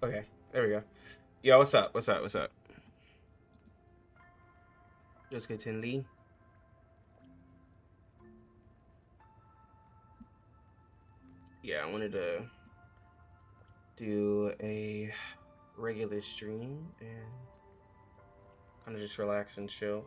Okay, there we go. Yo, what's up? What's up? What's up? Just get Tin Lee. Yeah, I wanted to do a regular stream and kind of just relax and chill.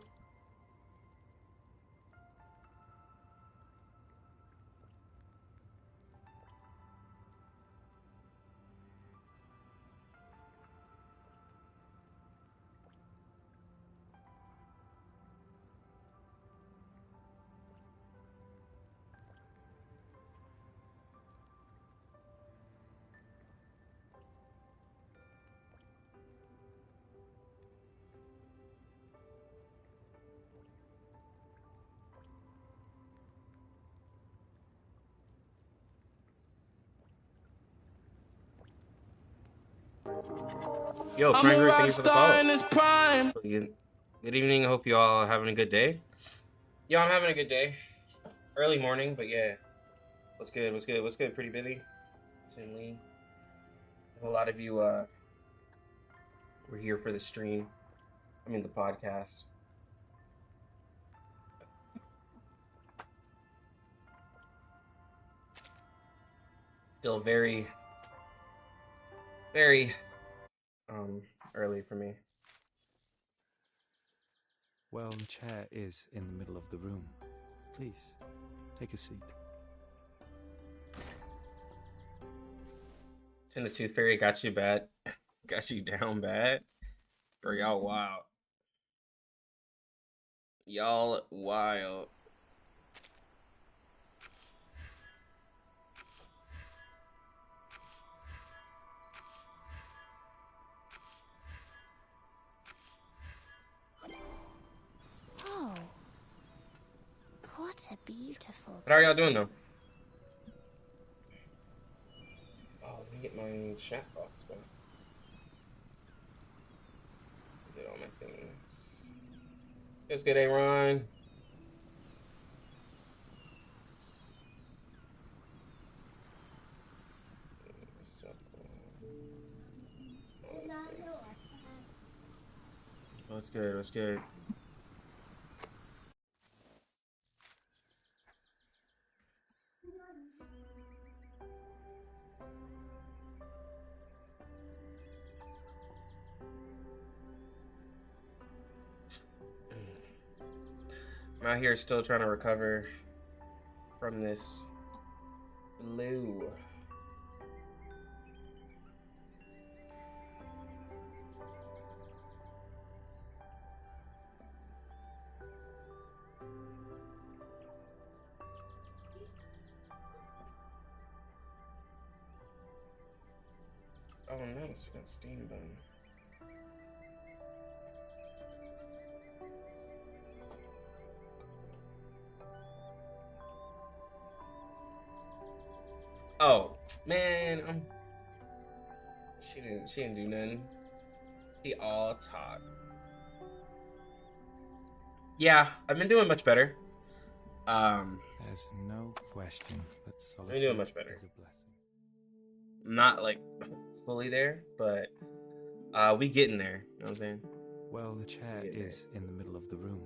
Yo, Prime Group, thank you for the follow. Good evening. I hope you all are having a good day. Yo, I'm having a good day. Early morning, but yeah. What's good? What's good? What's good, Pretty Billy? Tin Lee. A lot of you were here for the stream. I mean, the podcast. Still very early for me. Well, the chair is in the middle of the room. Please, take a seat. Tennis Tooth Fairy got you bad. Got you down bad. Bro, y'all wild. Y'all wild. Oh, what a beautiful. What are y'all doing though? Oh, let me get my chat box back. Did all my things. It's good, Aaron. What's good? What's good? I'm out here still trying to recover from this flu. Oh, nice. We got steam bun. Oh, man. She didn't do nothing. She all talk. Yeah, I've been doing much better. There's no question that solitude doing much better. is a blessing. Not like fully there, but we getting there. You know what I'm saying? Well, the chair is in the middle of the room.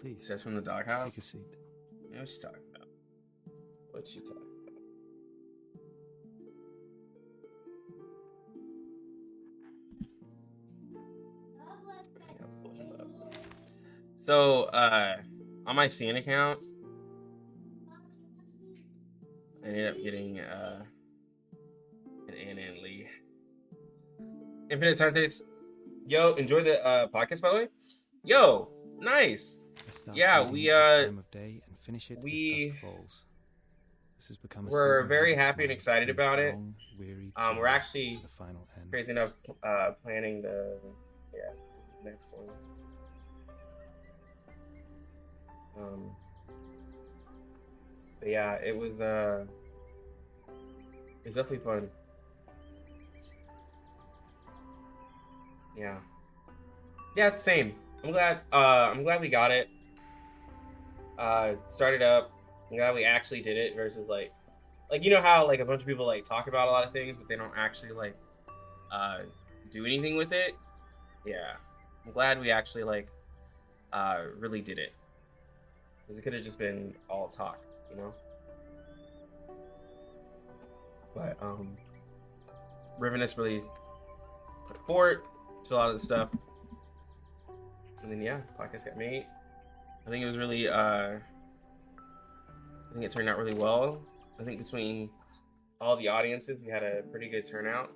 Please. That's from the doghouse. Take a seat. Yeah, what's she talking about? What's she talking about? So, on my CN account, I ended up getting an Ann Lee. Infinite Time States. Yo, enjoy the podcast, by the way. Yo, nice. I start Yeah, reading we at this time of day and finish it we- as dusk falls. This has become a we're soothing very habit of happy and mine excited in this about it. long, weary We're journey actually to the final end. crazy enough planning the next one. But yeah, it was definitely fun. Yeah, same. I'm glad we got it started up. I'm glad we actually did it versus like you know how like a bunch of people like talk about a lot of things but they don't actually like do anything with it. Yeah, I'm glad we actually like really did it, because it could have just been all talk, you know. But Rivenus really put forward to a lot of the stuff, and then yeah, podcast got made. I think it was really I think it turned out really well. I think between all the audiences, we had a pretty good turnout.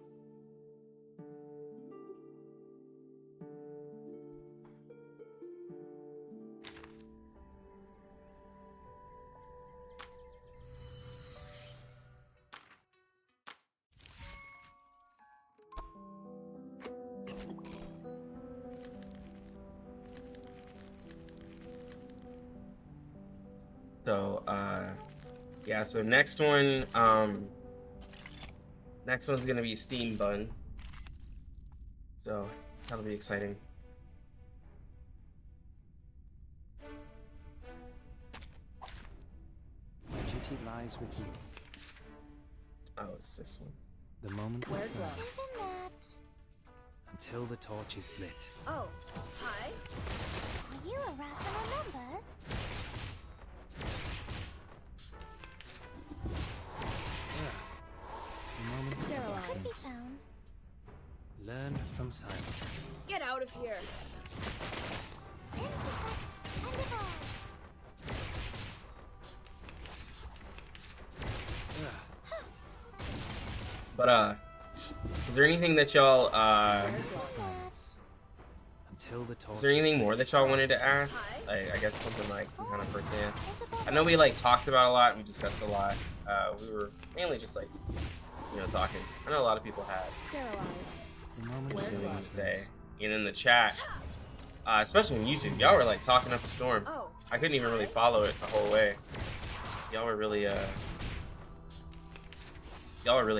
So yeah, so next one's gonna be Steam Bun. So that'll be exciting. My duty lies with you. Oh, it's this one. The moment Where of silence Isn't that... until the torch is lit. Oh, hi. Are you a rational numbers? The moment of Sterilized. Could be darkness. found. Learn from silence. Get out of here. Intercept and divide. But is there anything that y'all Until the torch is there anything more that y'all wanted to ask? I guess something like kind of firsthand. I know we like talked about a lot and we discussed a lot. We were mainly just like, you know, talking. I know a lot of people had Sterilized. The moment of something to silence. say. And in the chat, especially on YouTube, y'all were like talking up a storm. Oh, I couldn't even really follow it the whole way. Y'all were really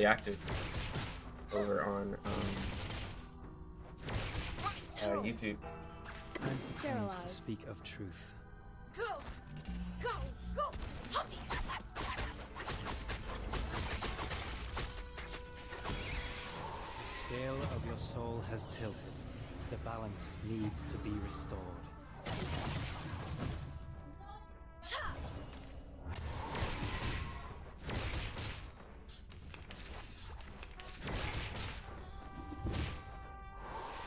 active over on YouTube. Time for things to Sterilized. speak of truth. go, go, go, puppy. The scale of your soul has tilted. The balance needs to be restored.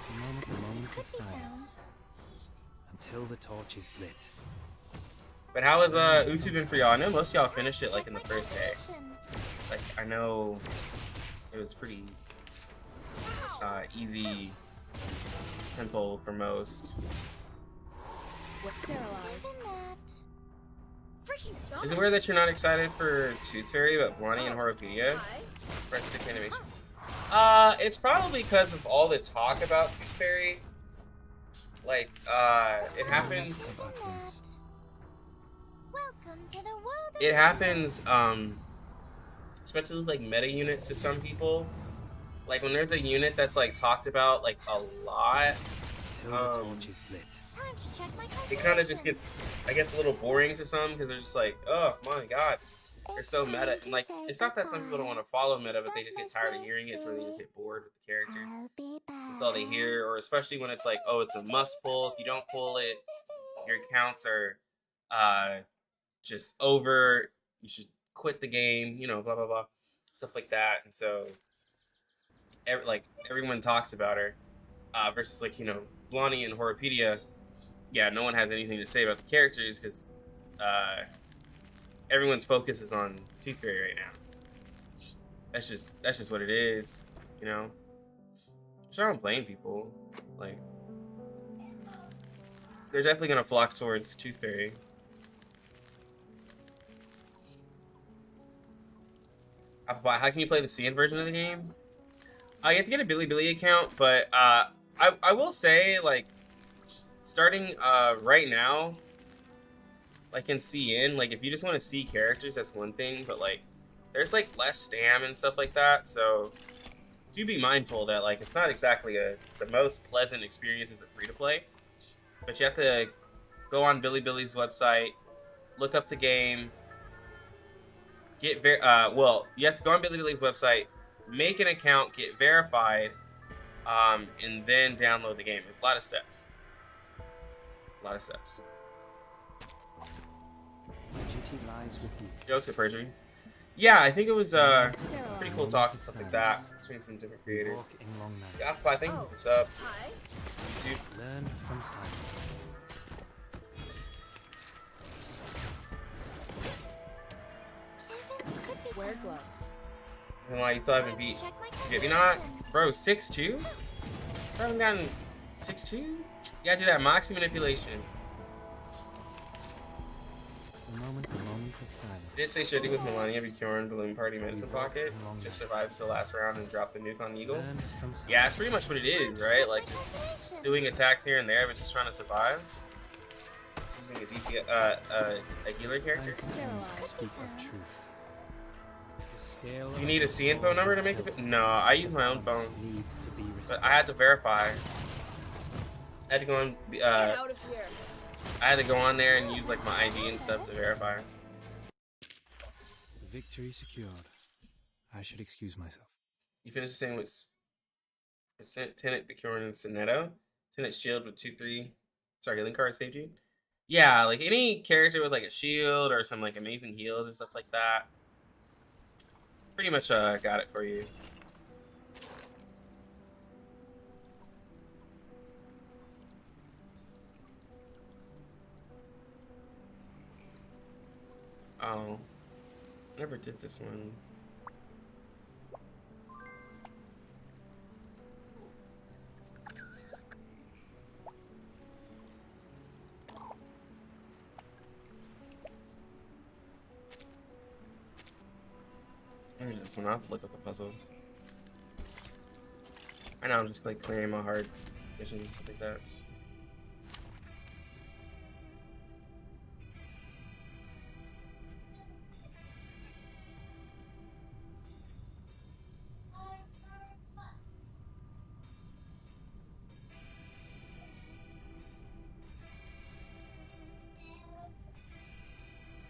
The moment of Could be silence found. until the torch is lit. But how has Utu been for y'all? I know most of y'all finished it like in the first day. Connection. Like I know it was pretty easy, simple for most. What's sterilized? Isn't that... Freaking Is it weird that you're not excited for Tooth Fairy but Blondie and Horopedia? Hi. Press 6 animation. It's probably because of all the talk about Tooth Fairy. Like, it happens. Of utterance. Welcome to the world of... It happens, especially with like meta units to some people. Like when there's a unit that's like talked about like a lot, Until the torch is lit. Time to check my it kind of just gets, I guess, a little boring to some because they're just like, oh my god, they're so meta. And like, it's not that some people don't want to follow meta, but they just get tired of hearing it, so they just get bored with the character. I'll be back. That's all they hear, or especially when it's like, oh, it's a must pull. If you don't pull it, your accounts are just over. You should quit the game, you know, blah blah blah, stuff like that. And so, everyone talks about her versus like, you know, Blondie and Horopedia. yeah, no one has anything to say about the characters because everyone's focus is on Tooth Fairy right now. That's just what it is, you know. I'm sure I don't blame people. Like, they're definitely gonna flock towards Tooth Fairy. How can you play the CN version of the game? You have to get a Bilibili account, but I will say, like, starting right now, like in CN, like if you just want to see characters, that's one thing, but like there's like less stam and stuff like that, so do be mindful that like it's not exactly the most pleasant experience as a free-to-play, but you have to go on Bilibili's website, look up the game, get well, you have to go on Bilibili's website, make an account, get verified, and then download the game. It's a lot of steps. A lot of steps. My duty lies with you. Yo, what's good, Perjury? Yeah, I think it was pretty cool talks and stuff like that between some different creators. Walk in long nights. Yeah, I think what's up, Hi. YouTube. Learn from silence. Wear gloves. And why you still haven't beat? Check my Yeah, you not, bro. 6'2". I haven't gotten 6'2". You gotta do that moxie manipulation. A moment of silence. Did say shooting with Melania, Bjorn, Balloon Party, Medicine Pocket. Just survive till last round and drop the nuke on Eagle. Learn from silence. Yeah, it's pretty much what it is, right? Like just doing attacks here and there, but just trying to survive. Just using a DP, a healer character. Speak of truth. The scale Do you need a CN phone number to make it? No, I use my own phone, needs to be but I had to verify. I had to go on. Get out of here. I had to go on there and use like my ID and stuff to verify. victory secured. I should excuse myself. You finished the same with Tenet, Bjorn, and Sonetto. Tenet shield with 2/3. Sorry, healing card saved you. Yeah, like any character with like a shield or some like amazing heals or stuff like that. Pretty much got it for you. Oh, never did this one. Maybe this one. I'll have to look up the puzzle. I know I'm just like clearing my hard missions and stuff like that.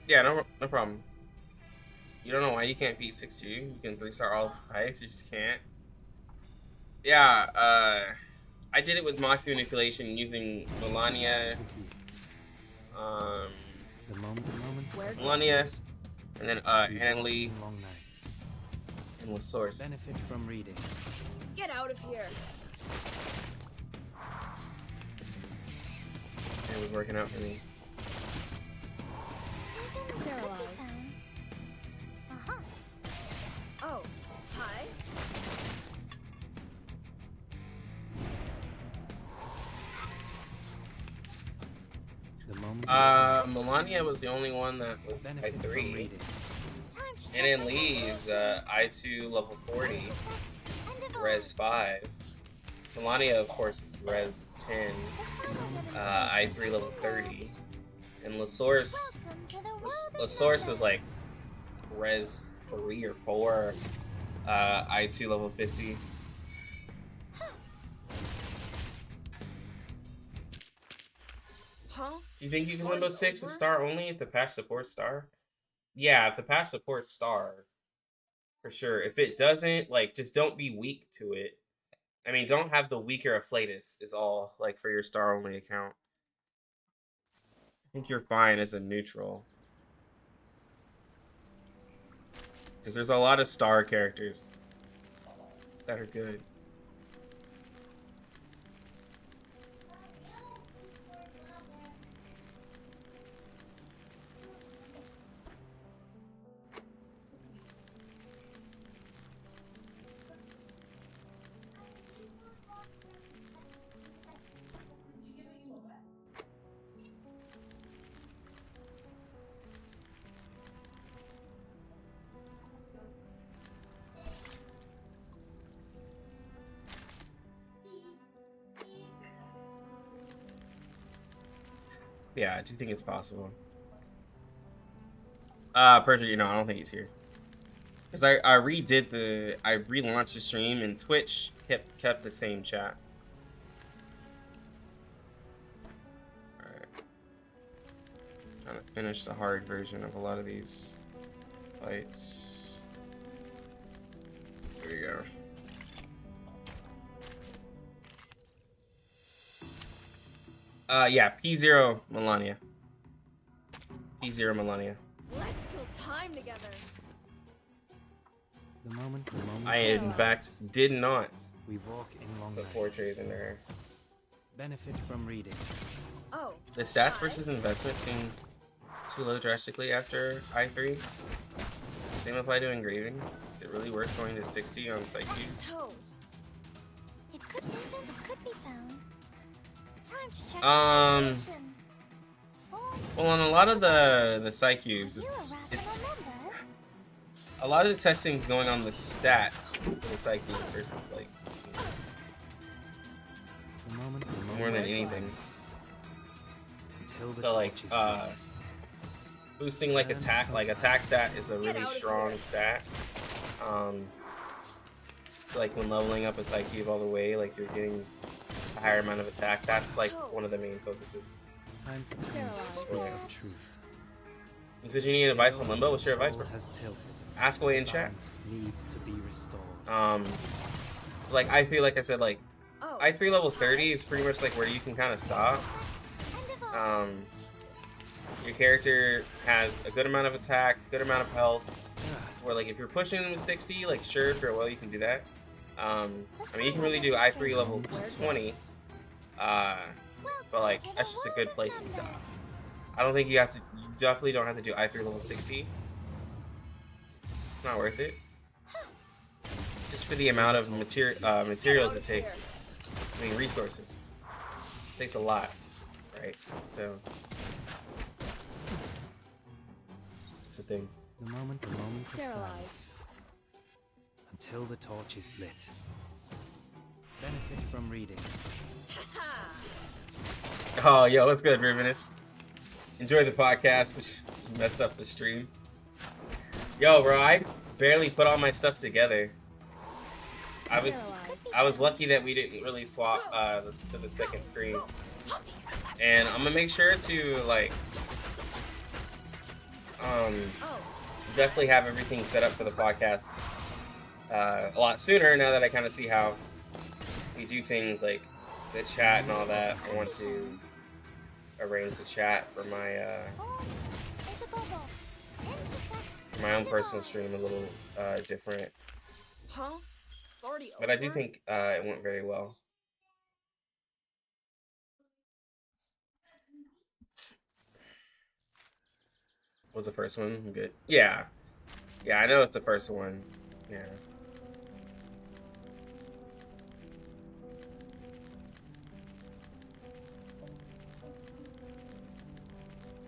Yeah, no problem. You don't know why you can't beat 6-2. You can 3-star all fights, you just can't. Yeah, I did it with Moxie Manipulation using Melania, Melania, and then Anna Lee, Long nights. and Source. Benefit from reading. Get out of here. And it was working out for me. Sterilize. Oh, hi. The moment Melania was the only one that was benefit from I3. reading. And then Lee's I2 level 40, res 5. Melania, of course, is res 10, I3 level 30. And LaSource was like res 3 or 4, I2 level 50. Huh? You think you can Limbo 6 with star only if the patch supports star? Yeah, if the patch supports star, for sure. If it doesn't, like, just don't be weak to it. I mean, don't have the weaker Afflatus is all, like, for your star only account. I think you're fine as a neutral. Because there's a lot of star characters that are good. Yeah, I do think it's possible. Persia, I don't think he's here. Because I relaunched the stream and Twitch kept the same chat. Alright. Trying to finish the hard version of a lot of these fights. Here we go. Yeah, P0 Melania. P0 Melania. Let's kill time together. The moment I, in fact, did not we walk in long put night. 4 trays in there. Benefit from reading. Oh, The stats versus investment seem too low drastically after I3. Same apply to engraving. Is it really worth going to 60 on Psyche? toes. If good infants could be found. Time to check Well, on a lot of the Psy cubes, it's a lot of the testing's going on the stats for the Psy cube versus like more than anything. So like boosting like attack stat is a really strong stat. So like when leveling up a Psy cube all the way, like you're getting a higher amount of attack. That's like one of the main focuses. Time for the of truth. You said you need advice on Limbo? What's your advice, bro? Ask away in chat. Needs to be restored. Like I feel like I said, like I3 level 30 is pretty much like where you can kind of stop. Your character has a good amount of attack, good amount of health. Where like if you're pushing them with 60, like sure, for a while you can do that. I mean you can really do I3 level 20. But like that's just a good place to stop. I don't think you definitely don't have to do I3 level 60. It's not worth it. Just for the amount of materials it takes. I mean resources. It takes a lot, right? So that's the thing. The moment of Sterilize. silence. Until the torch is lit. Benefit from reading. Oh, yo, what's good, Rubenus? Enjoy the podcast, which messed up the stream. Yo, bro, I barely put all my stuff together. I was lucky that we didn't really swap to the second screen, and I'm gonna make sure to like definitely have everything set up for the podcast a lot sooner. Now that I kind of see how we do things like the chat and all that, I want to arrange the chat for my own personal stream a little different. Huh? It's already over. But I do think it went very well. Was the first one good? Yeah. Yeah, I know it's the first one. Yeah.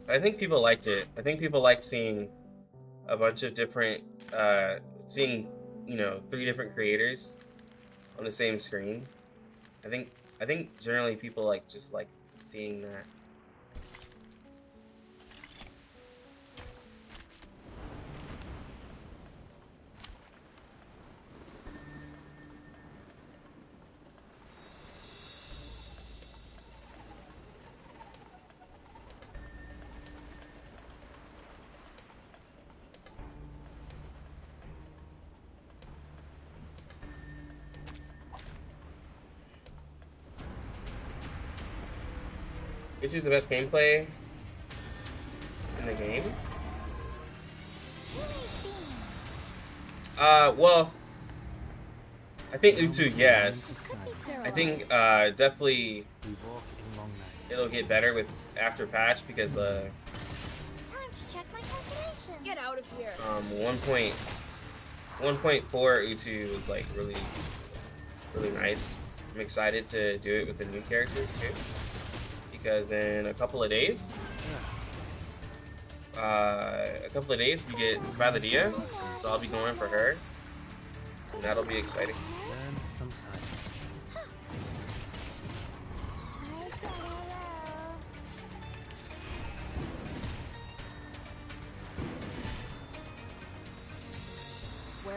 I think people liked it. I think people liked seeing a bunch of different, seeing, 3 different creators on the same screen. I think generally people like seeing that. Which is the best gameplay in the game? Well, I think UTTU, yes. I think definitely it'll get better with after patch because Time to check my calculation. Get out of here. 1.4 UTTU is like really nice. I'm excited to do it with the new characters too. Because in a couple of days we get Spathadia, so I'll be going for her, and that'll be exciting. Learn from silence.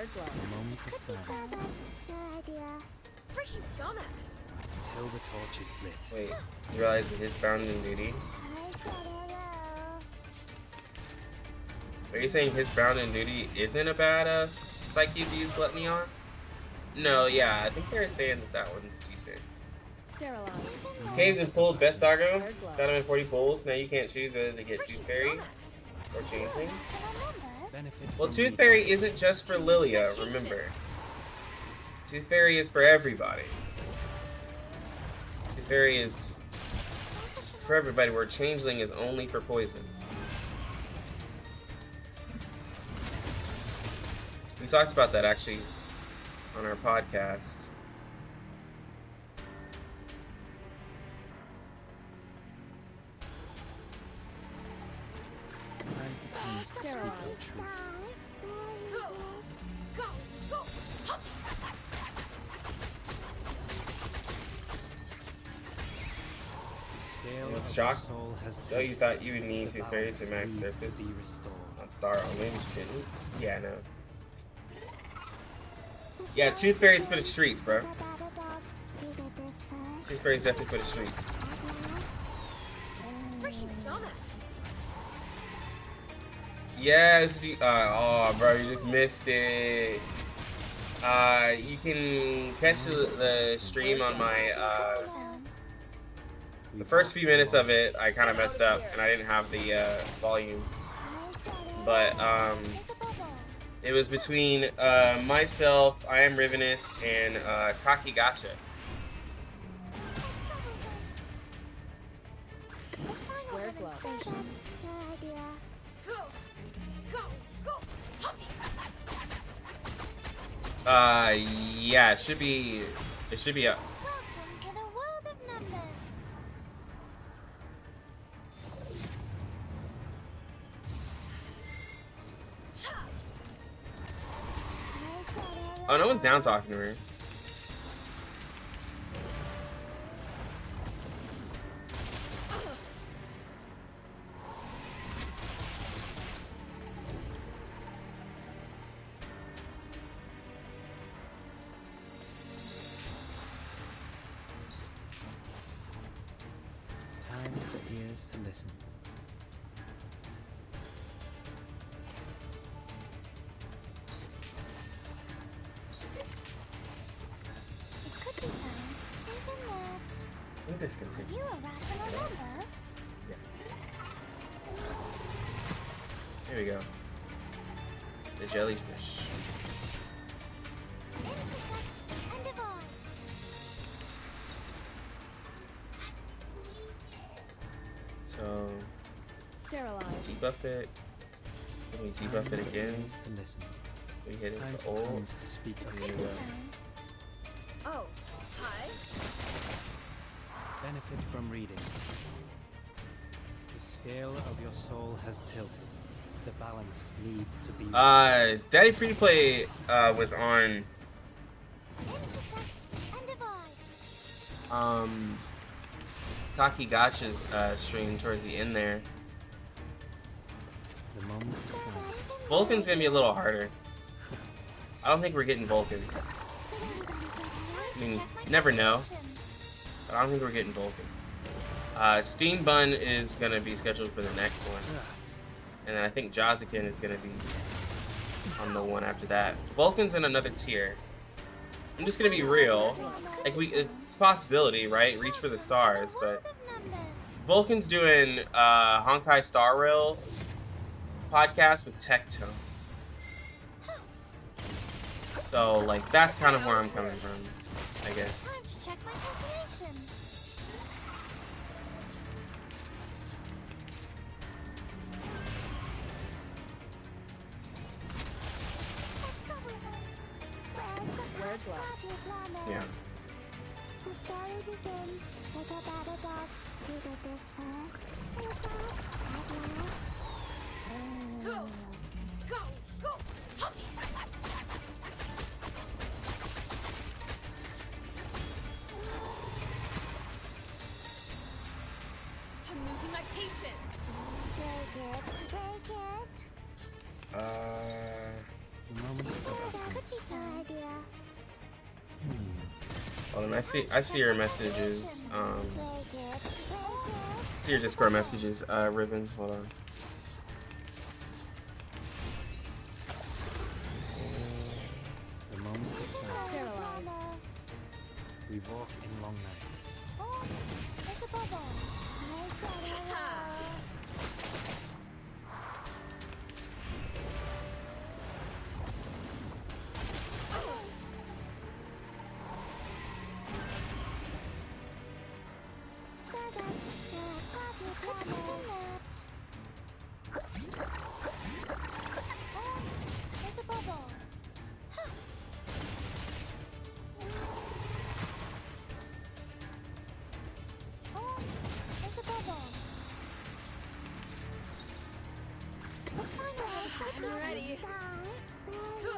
Square glove. A moment of Could be silence found. That's your idea. Freaking dumbass. until the torch is lit. Wait, you realize that his bounden duty? I said hello. Are you saying his bounden duty isn't a bad psyche to use gluttony on? No, yeah, I think they're saying that that one's decent. Sterilize. Caved and pulled best doggo. Square glove. Got him in 40 pulls. Now you can't choose whether to get Tooth Freaking Fairy dumbass. or Changeling. Benefit Well, from Tooth reading. Fairy isn't just for Lilia, remember. Tooth Fairy is for everybody. Tooth Fairy is for everybody, where Changeling is only for poison. We talked about that actually on our podcast. Time for kings to speak Sterilize. their truth. Go, go. Hup. The scale I was of shocked. your soul has So you tilted. thought you would need The Tooth Fairy to balance max needs to surface be restored. on Star only, which you didn't? Yeah, no. Yeah, Tooth Fairy's for the streets, bro. Tooth Fairy's definitely for the streets. Freaking dumbass. Yes, oh, bro, you just missed it. You can catch the stream on my, the first few minutes of it, I kind of messed up, and I didn't have the, volume. But, it was between, myself, I Am Rivenous, and, Kaki Gacha. Square glove. Go, go, go. Hup. Yeah, it should be up. Welcome to the world of numbers. Oh, no one's down talking to her. Time for ears to listen. It could be found. Isn't it? I think this continues. You a rational number? Here we go. The jellyfish. Intersect and divide. So, Sterilize. debuff it. Then we debuff Time it for again. ears to listen. We hit it Time with for ult. tongues to speak And of then Could we be go. found. Oh, hi. Benefit from reading. The scale of your soul has tilted. The balance needs to be Daddy Free to Play was on Intersect and divide. Taki Gacha's stream towards the end there. the moment of silence. Vulcan's gonna be a little harder. I don't think we're getting Vulcan. I mean, never know. But I don't think we're getting Vulcan. Steam Bun is gonna be scheduled for the next one. And then I think Jazikin is gonna be on the one after that. Vulcan's in another tier. I'm just gonna be real. Like it's a possibility, right? Reach for the stars, but World of numbers. Vulcan's doing Honkai Star Rail podcast with Tectone. So like that's kind of where I'm coming from, I guess. Time to check my calculation. Square glove. Yeah. The story begins with a battle dot. You did this first. You thought at last. Go, go, go. Hup. I'm losing my patience. Break it. Break it. The moment of absence. Good idea. Hold on, I see your messages. Very good. Very good. See your Discord messages, Ribbon. Hold on. The moment of silence. Sterilized. We walk in long nights. Oh, it's a bubble. I said hello. I'm ready. Go,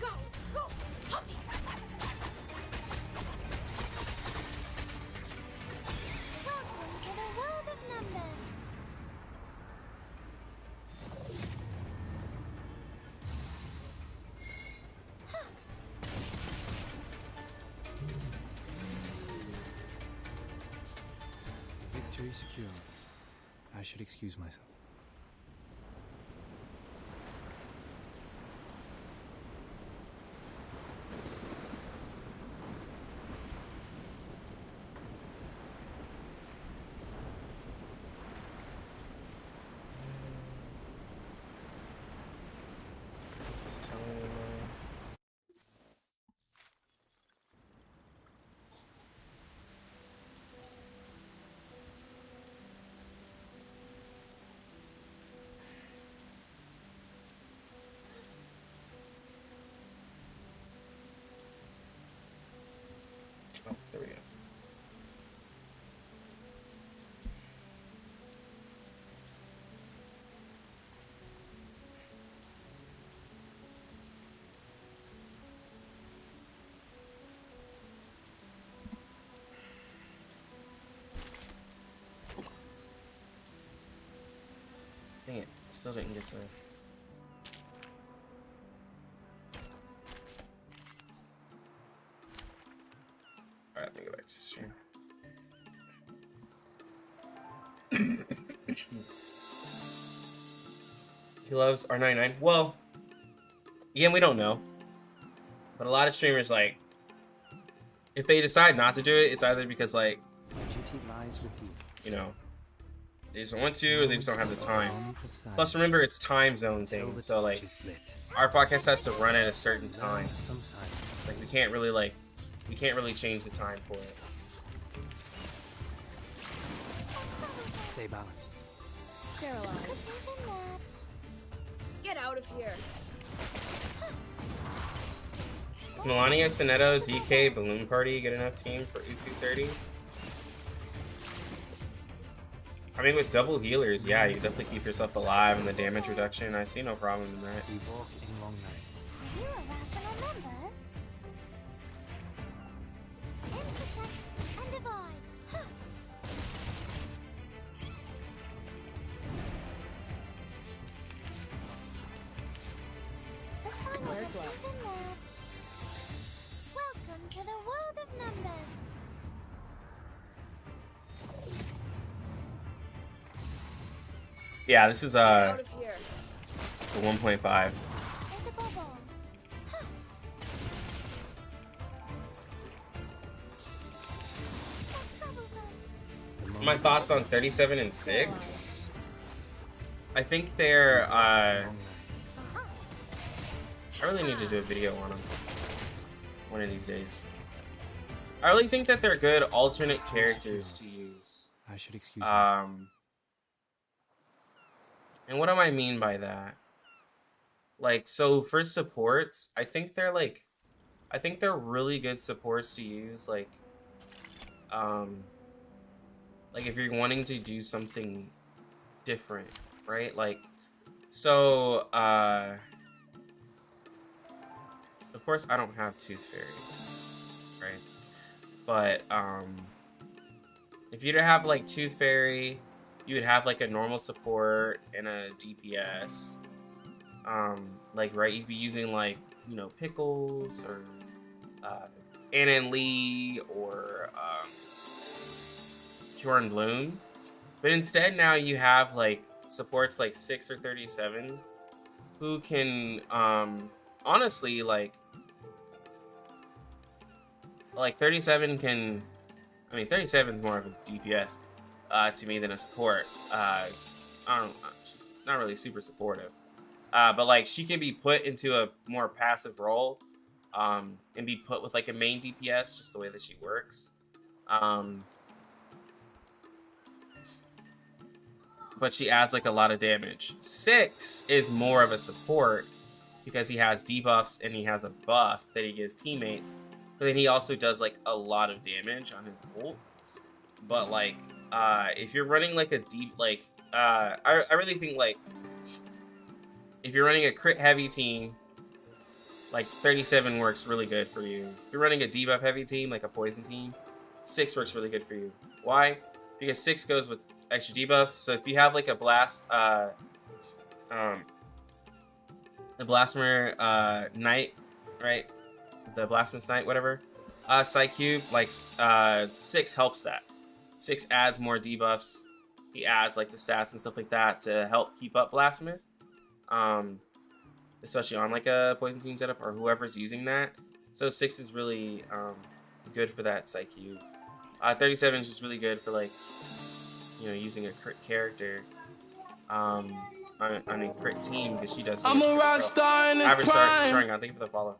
go, go, puppy. Welcome to the world of numbers. Victory secure. I should excuse myself. It's telling me now. Oh, there we go. Dang it, still didn't get the... Alright, let me go back to stream. He loves R99. Well, again, we don't know. But a lot of streamers, like, if they decide not to do it, it's either because, like, My duty lies with you. you know, they just don't want to, or they just don't have the time. Moment of silence. Plus, remember, it's time zone Till thing, the so, like, torch is lit. our podcast has to run at a certain time. From silence. Like, we can't really, like, we can't really change the time for it. Stay balanced. Sterilized. Get out of here. Is Melania, Sonetto, DK, Balloon Party good enough team for UTTU? I mean, with double healers, yeah, you definitely keep yourself alive and the damage reduction. I see no problem in that. We walk in long nights. Are you a rational members? Intersect and divide. Huh. The final Word is blood. in that. Welcome to the world of numbers. Yeah, this is Get out of here. the 1.5. It's a bubble. Huh. That's troublesome. The My moment thoughts on 37 and 6. I think they're of long nights. I really need to do a video on them one of these days. I really think that they're good alternate characters to use. I should excuse myself. And what do I mean by that? Like, so for supports, I think they're really good supports to use. Like if you're wanting to do something different, right? Like, so, of course, I don't have Tooth Fairy, right? But if you didn't have like Tooth Fairy, you would have like a normal support and a DPS, Like, right, you'd be using like, you know, Pickles or Anna and Lee or Kjorn Bloom. But instead now you have like supports like 6 or 37 who can honestly like 37 can, I mean 37 is more of a DPS to me than a support. I don't, she's not really super supportive. But like she can be put into a more passive role and be put with like a main DPS, just the way that she works. But she adds like a lot of damage. 6 is more of a support because he has debuffs and he has a buff that he gives teammates. But then he also does like a lot of damage on his ult. But like if you're running like a deep like I really think like if you're running a crit heavy team, like 37 works really good for you. If you're running a debuff heavy team, like a poison team, 6 works really good for you. Why? Because 6 goes with extra debuffs. So if you have like a blast the Blasphemer Knight, right? The Blasphemous Knight, whatever. Psych Cube, like 6 helps that. 6 adds more debuffs. He adds like the stats and stuff like that to help keep up Blasphemous. Especially on like a poison team setup or whoever's using that. So 6 is really good for that Psych Cube. 37 is just really good for like, you know, using a crit character on a crit team because she does so I'm much a rock herself. star in this Average prime. starting on. Thank you for the follow.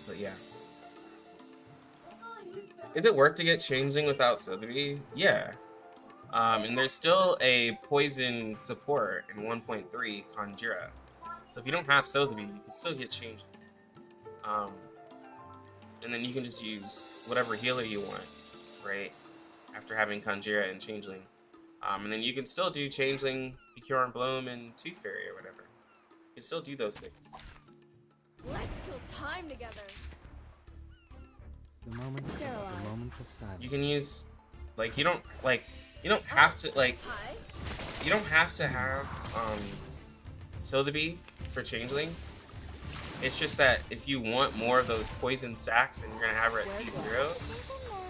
But yeah. Is it worth to get Changeling without Sotheby? Yeah. And there's still a poison support in 1.3 Conjura. So if you don't have Sotheby, you can still get Changeling. And then you can just use whatever healer you want, right? After having Conjura and Changeling. And then you can still do Changeling, Cure Bloom, and Tooth Fairy or whatever. You can still do those things. Let's kill time together. The moment of silence. You can use, like, you don't have to, like, Hi. you don't have to have Sotheby for Changeling. It's just that if you want more of those poison stacks and you're gonna have her at P0,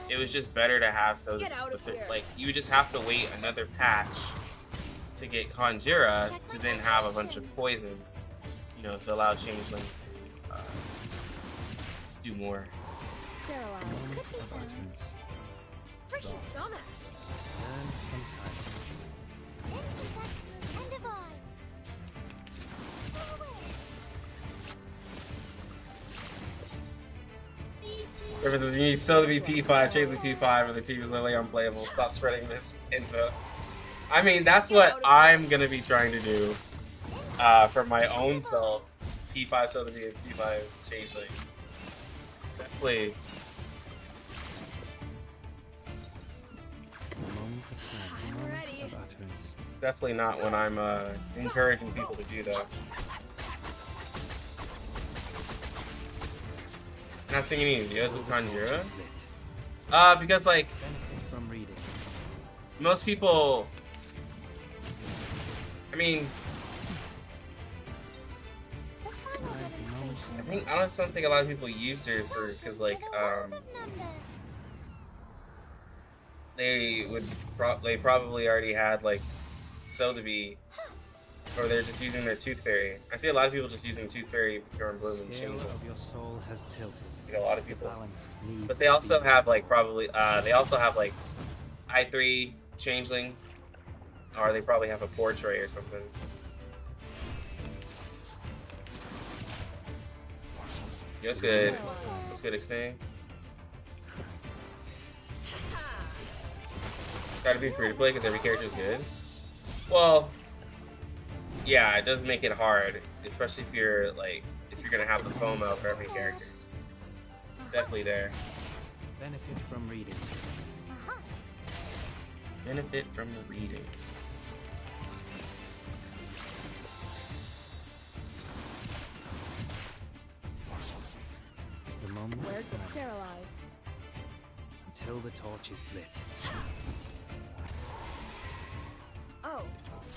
it was just better to have Sotheby. Get out of here. Like, you would just have to wait another patch to get Conjura to then have a bunch of poison, you know, to allow Changeling to do more. Sterilize. Moment of utterance. Freaking dumbass. Learn from silence. And divide. If you need Sotheby P5, Changeling P5, or the team is literally unplayable. Stop spreading this info. I mean, that's what I'm gonna be trying to do for my own self. P5 Sotheby and P5 Changeling. Definitely. The moment of silence. The I'm moment ready. of utterance. Definitely not when I'm encouraging people to do that. Not seeing any videos with Conjura? Because like Benefit from reading. most people, I mean, I just don't think a lot of people used her for because like they probably already had like Sotheby, or they're just using their Tooth Fairy. I see a lot of people just using Tooth Fairy, Pure and Bloom, and Scale Changeling. of your soul has tilted. Like a lot of people. Balance needs But they to also be have like probably they also have like I3 Changeling, or they probably have a Portray or something. Yeah, that's good. That's good, Ixnay. Try to be free to play because every character is good. Well, yeah, it does make it hard, especially if you're gonna have the FOMO for every character. It's definitely there. benefit from reading. Benefit from the reading. The moment of Where's it silence. sterilized? until the torch is lit. Oh,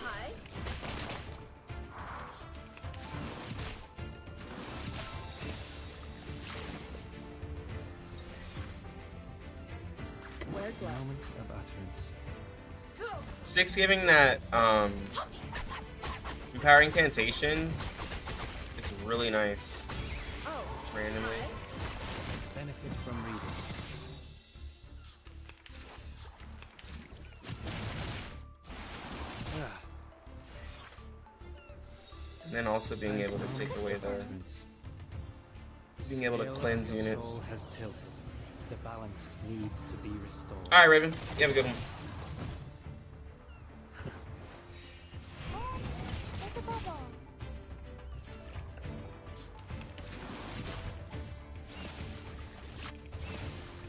hi. Wear gloves. Moment of utterance. Go. 6 giving that empowering incantation is really nice. Oh, Just randomly. Benefit from reading. Ah, And then also being able to take away the utterance. being able to Scale of cleanse your units. soul has tilted. The balance needs to be restored. Alright, Raven. You have a good one. Oh, it's a bubble.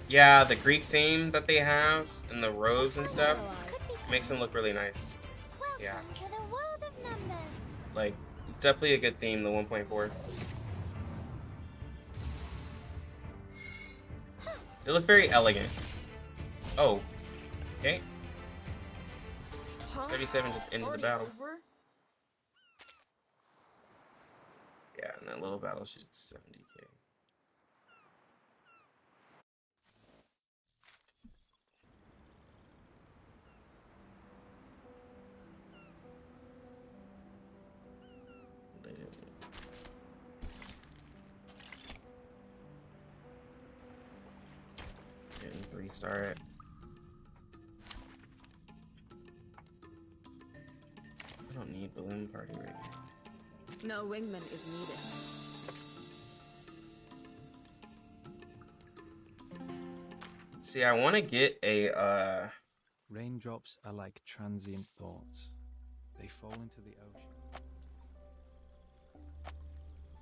Yeah, the Greek theme that they have and the robes and stuff makes them look really nice. Welcome Yeah. to the world of numbers. Like, it's definitely a good theme, the 1.4. They look very elegant. Oh. Okay. Huh? 37 just ended the Already battle. over? Yeah, and that little battle should 70k. They didn't. Didn't restart. I don't need balloon party right now. No wingman is needed. See, I want to get a Raindrops are like transient thoughts. They fall into the ocean.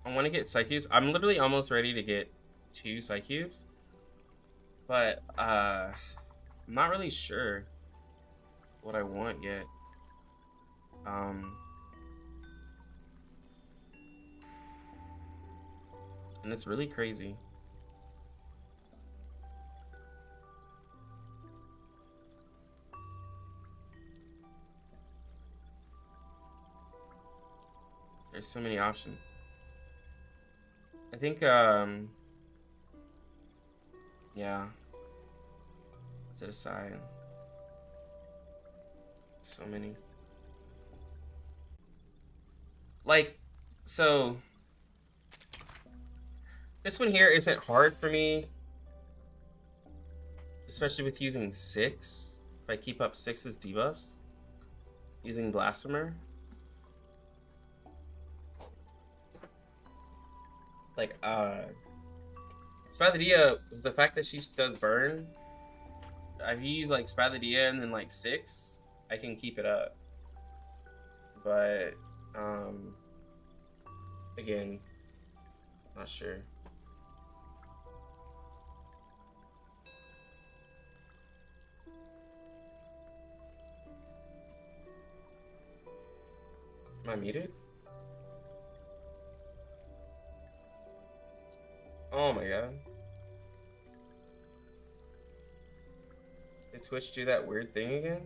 I want to get Psycubes. I'm literally almost ready to get 2 Psycubes. But I'm not really sure what I want yet. And it's really crazy. There's so many options. I think yeah. Let's set aside. So many. Like, so this one here isn't hard for me, especially with using 6. If I keep up 6's debuffs using Blasphemer. Like, Spadadia, the fact that she does burn, I've used like Spadadia and then like 6, I can keep it up. But, again, not sure. Am I muted? Oh my god. Did Twitch do that weird thing again?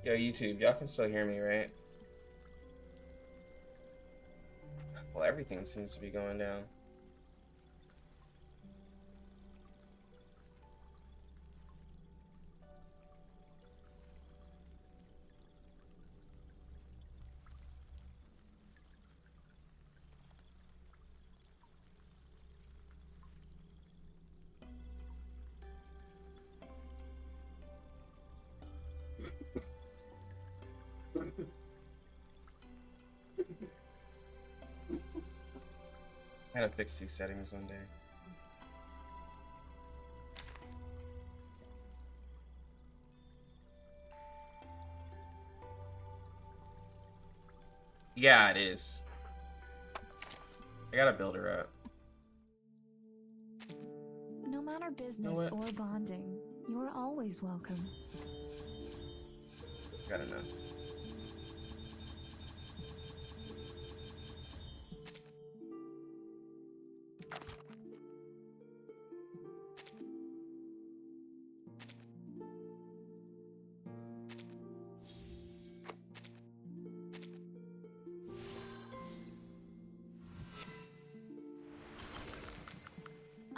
Yo, YouTube, y'all can still hear me, right? Well, everything seems to be going down. I gotta fix these settings one day. Yeah, it is. I gotta build her up. No matter business or bonding, you are always welcome. Got enough.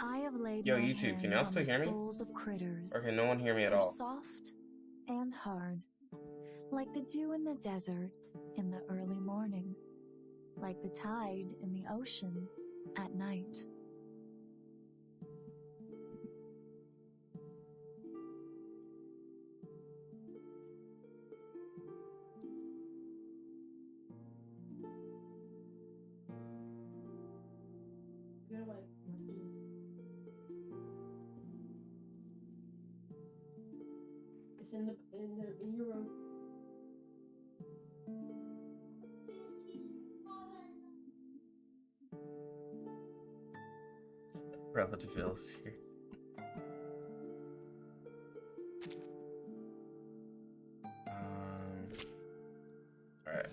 I have laid Yo, my YouTube, can y'all hands still on the hear me? souls of critters. Or can no one hear me at They're all? soft and hard, like the dew in the desert in the early morning, like the tide in the ocean at night. It's in your room. Relative feels here. Alright.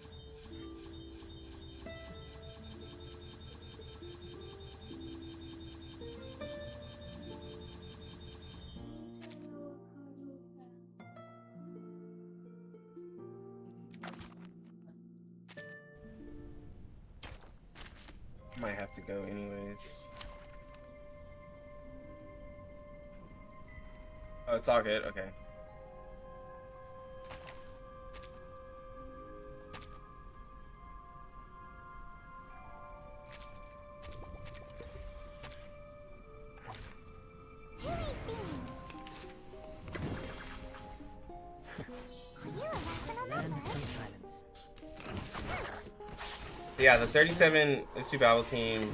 Might have to go anyways. Oh, it's all good. Okay. Learn from silence. Yeah, the 37 Issue Battle team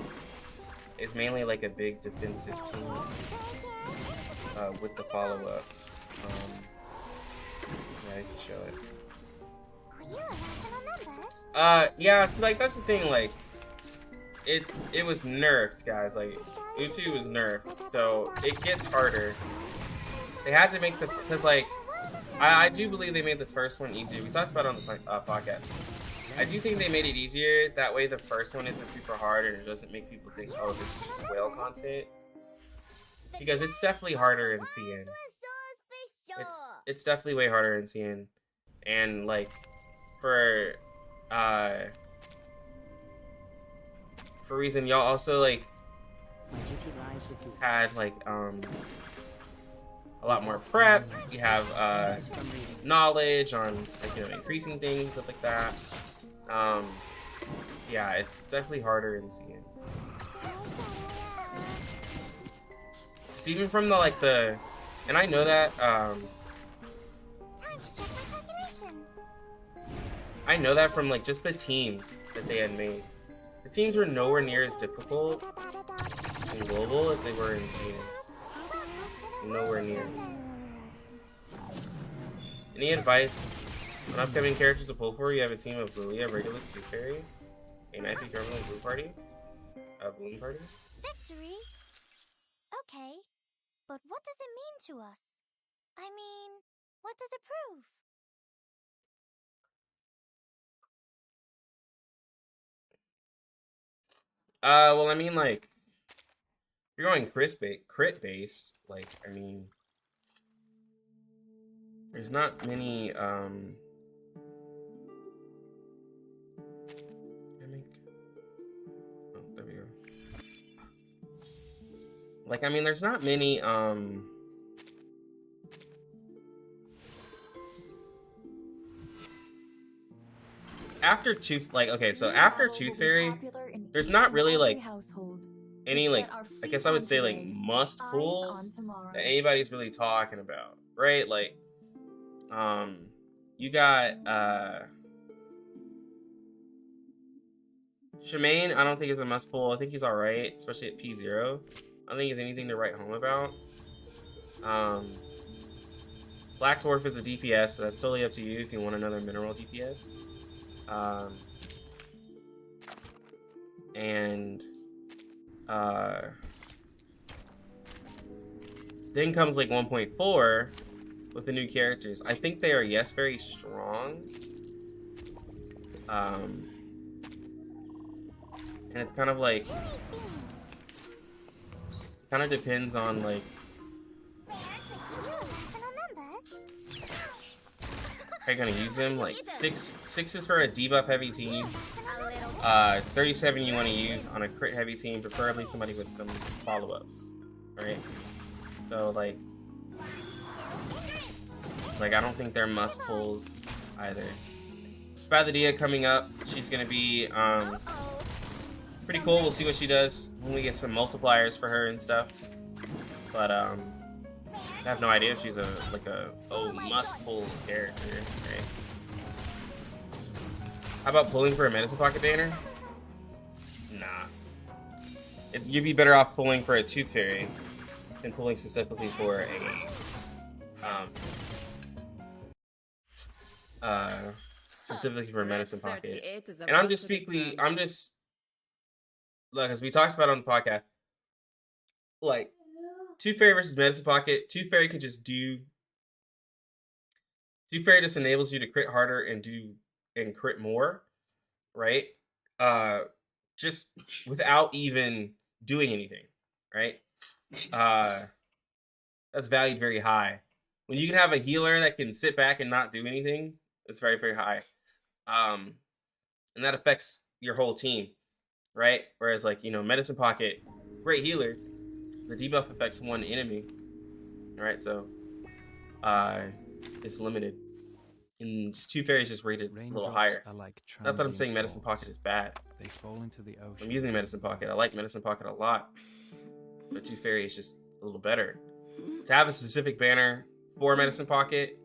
is mainly like a big defensive team with the follow-up. Yeah, I can show it. Yeah, so like that's the thing, like it was nerfed, guys. Like UTTU was nerfed, so it gets harder. They had to make the, because like I do believe they made the first one easier. We talked about it on the podcast. I do think they made it easier. That way the first one isn't super hard and it doesn't make people think, oh, this is just whale content. Because it's definitely harder in CN. It's definitely way harder in CN. And like for reason y'all also like had like a lot more prep. You have knowledge on like, you know, increasing things, stuff like that. Yeah, it's definitely harder in CN. Just even from the like the, and I know that I know that from like just the teams that they had made. The teams were nowhere near as difficult in global as they were in CN. Nowhere near. Any advice on upcoming characters to pull for? You have a team of Lilia, Regulus, Fairy, a Knifey, Gremlin, Blue Party, Balloon Party. Victory? Okay, but what does it mean to us? I mean, what does it prove? Well, I mean, like, if you're going crit based, like, I mean, there's not many, Like, I mean, there's not many, after Tooth, like, okay, so after Tooth Fairy, there's not really, like, any, like, I guess I would say, like, must pulls that anybody's really talking about, right? Like, you got, Shemaine, I don't think is a must pull. I think he's alright, especially at P0. I don't think he's anything to write home about. Black Dwarf is a DPS, so that's totally up to you if you want another mineral DPS. Then comes like 1.4 with the new characters. I think they are, yes, very strong. And it's kind of like, kind of depends on like, how you gonna use them. Like six is for a debuff heavy team. 37 you want to use on a crit heavy team, preferably somebody with some follow-ups, right? So like I don't think they're must pulls either. Spadlia coming up, she's gonna be pretty cool. We'll see what she does when we get some multipliers for her and stuff. But I have no idea if she's a must pull character, right? How about pulling for a medicine pocket banner? Nah. You'd be better off pulling for a Tooth Fairy than pulling specifically for a specifically for a medicine pocket. And I'm just look, as we talked about on the podcast, like Tooth Fairy versus medicine pocket, Tooth Fairy can just do. Tooth Fairy just enables you to crit harder and crit more, right? Just without even doing anything, right? That's valued very high. When you can have a healer that can sit back and not do anything, it's very, very high. And that affects your whole team, right? Whereas like, medicine pocket, great healer, the debuff affects one enemy, right? So it's limited. And Tooth Fairy is just rated a little higher. Not that I'm saying medicine pocket is bad. They fall into the ocean. I'm using medicine pocket. I like medicine pocket a lot, but Tooth Fairy is just a little better. To have a specific banner for medicine pocket,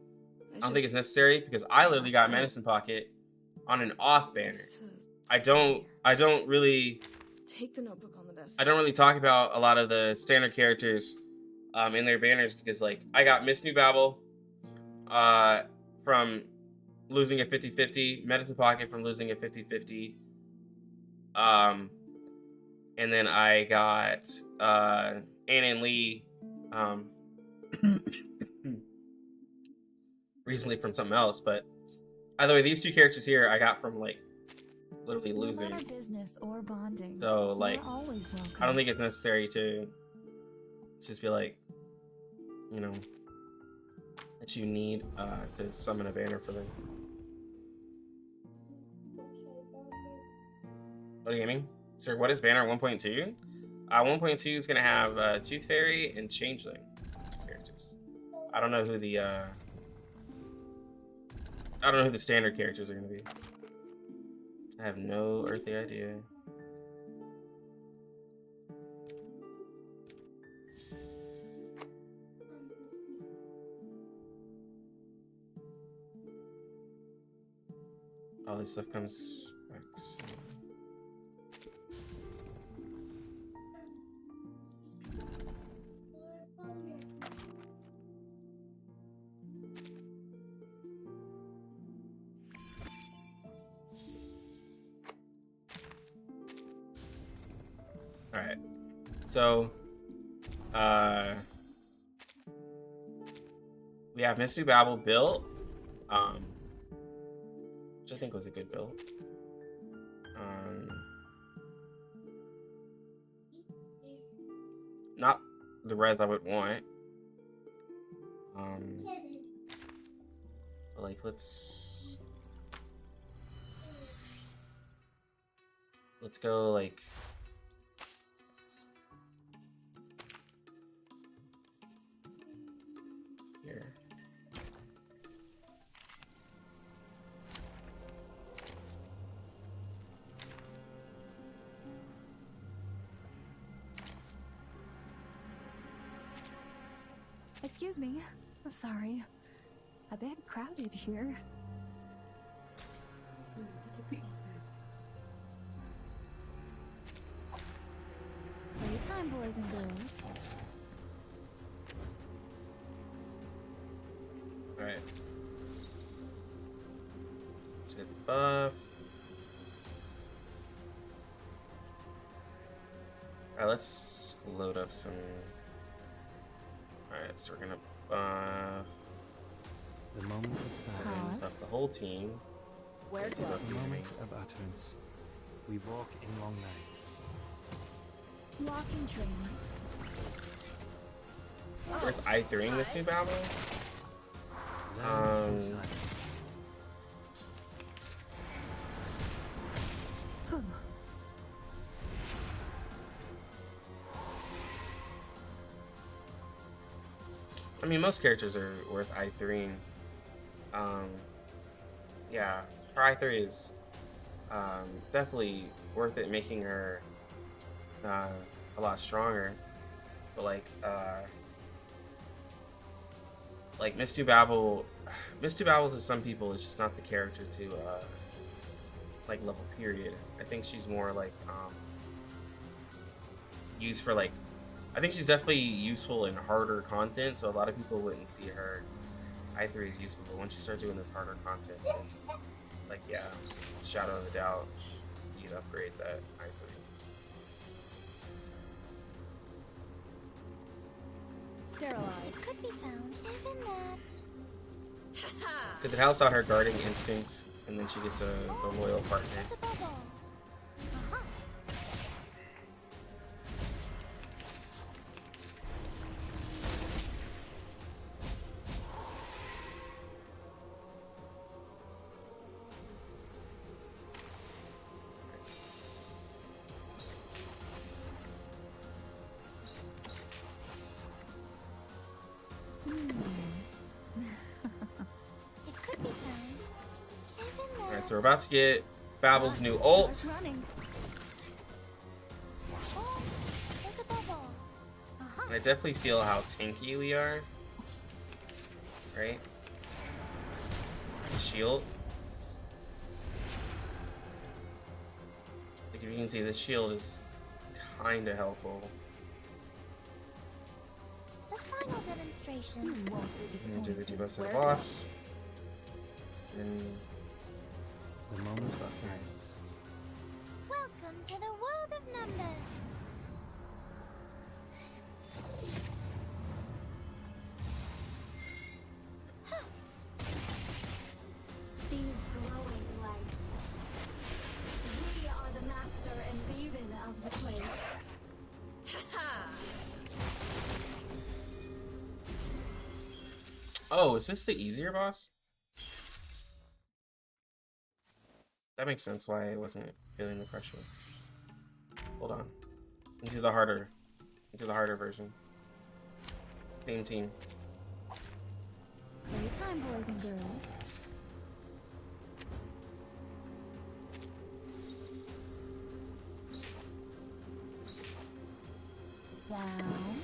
I don't think it's necessary, because I literally got medicine pocket on an off banner. I don't really Take the notebook on the desk. I don't really talk about a lot of the standard characters in their banners, because like I got Miss New Babel from losing a 50-50, medicine pocket from losing a 50-50, and then I got Anna and Lee recently from something else. But either way, these two characters here I got from like literally losing. Business or bonding, so like always welcome. I don't think it's necessary to just be like, that you need to summon a banner for them. What are you gaming? Sir, what is banner 1.2? 1.2 is gonna have Tooth Fairy and Changeling. These two characters. I don't know who the standard characters are gonna be. I have no earthly idea. All this stuff comes back soon. All right, so we have Miss New Babel built, which I think was a good build. Not the res I would want. But like let's go like Excuse me. I'm sorry. A bit crowded here. Playtime, boys and girls. Alright. Let's get the buff. Alright, let's load up some. Alright, so we're gonna buff. The moment of So we're silence. gonna buff the whole team. Where Debuff to? The the enemy. moment of utterance. We walk in long nights. Walking train. Worth I3ing this new battle? Learn from silence. Whew. I mean, most characters are worth I3ing. Yeah, her I3 is definitely worth it, making her a lot stronger. But like Miss Babel to some people is just not the character to like level period. I think she's more like used for like, I think she's definitely useful in harder content, so a lot of people wouldn't see her I3 is useful, but once you start doing this harder content, then, like, yeah, shadow of a doubt, you'd upgrade that I3. Sterilized. Could be found even that. Because it helps out her guarding instinct, and then she gets a loyal partner. Alright, so we're about to get Babel's new ult. Running. And I definitely feel how tanky we are. Right? The shield. Like, if you can see, this shield is kinda helpful. The final demonstration. You won't be I'm gonna do the disappointed. debuffs to the boss. And The moment of silence. Welcome to the world of numbers. These glowing lights. We are the master and maven of the place. oh, is this the easier boss? That makes sense why I wasn't feeling the pressure. Hold on. Into the harder version. Same team. Playtime, boys and girls. Down.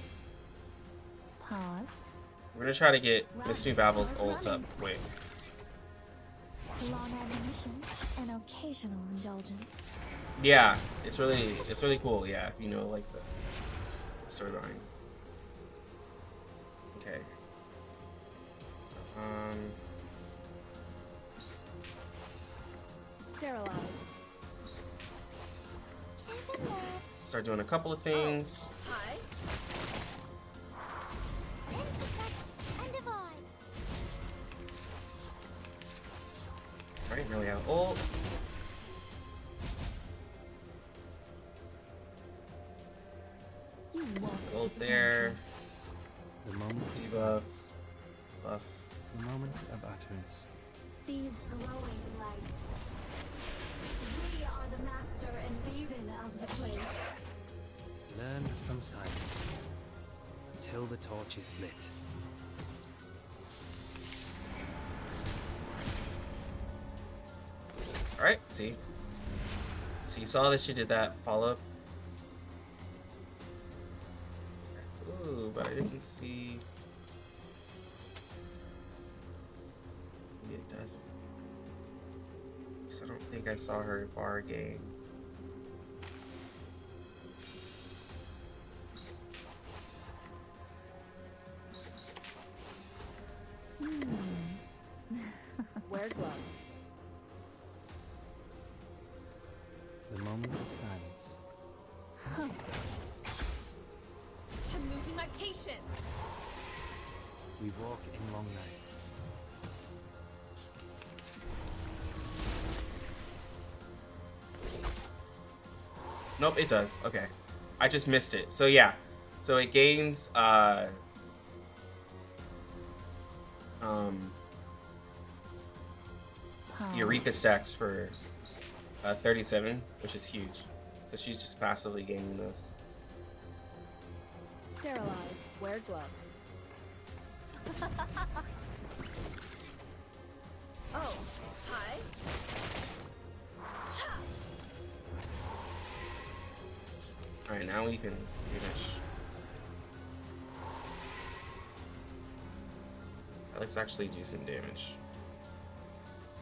Pause. We're gonna try to get Miss Babel's ult up quick. Long ammunition and occasional indulgence. Yeah, it's really cool. Yeah, if you know like the storyline. Okay. Sterilized. Start doing a couple of things. Hi. Right, now we have ult. You won't be Ult disappointed. there. The moment of Debuff. silence. Buff. The moment of utterance. These glowing lights. We are the master and maven of the place. Learn from silence. Until the torch is lit. Alright, see. So you saw that she did that follow-up. Ooh, but I didn't see it doesn't. I don't think I saw her bar game. Wear gloves. The moment of silence. I'm losing my patience. We walk in long nights. Nope, it does. Okay. I just missed it. So yeah. So it gains Eureka stacks for 37, which is huge. So she's just passively gaining those. Sterilize. Wear gloves. Oh, hi. Alright, now we can finish. Let's actually do some damage.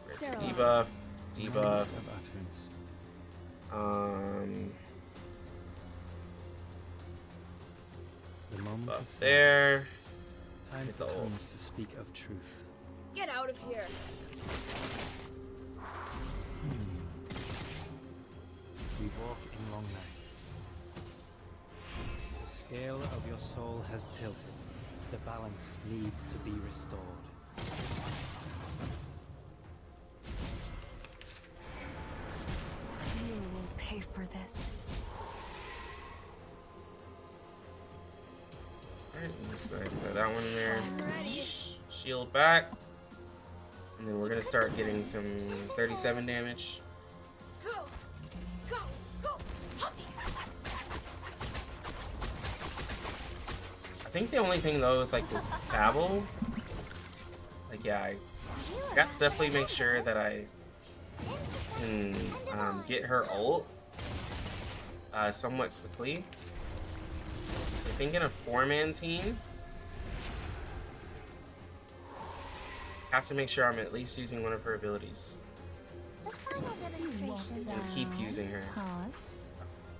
Right, so debuff, debuff. Of utterance. The moment of Buff silence. there. Time Hit for the ult. tongues to speak of truth. Get out of here. We walk in long nights. The scale of your soul has tilted. The balance needs to be restored. You will pay for this. Alright, let's go ahead and throw that one in there. I'm ready. Shield back. And then we're gonna start getting some 37 damage. Go, go, go, puppies. I think the only thing though with like this Babel, like yeah, I got to definitely make sure that I can get her ult somewhat quickly. I think in a 4-man team, have to make sure I'm at least using one of her abilities. The final demonstration. And keep using her. Pause.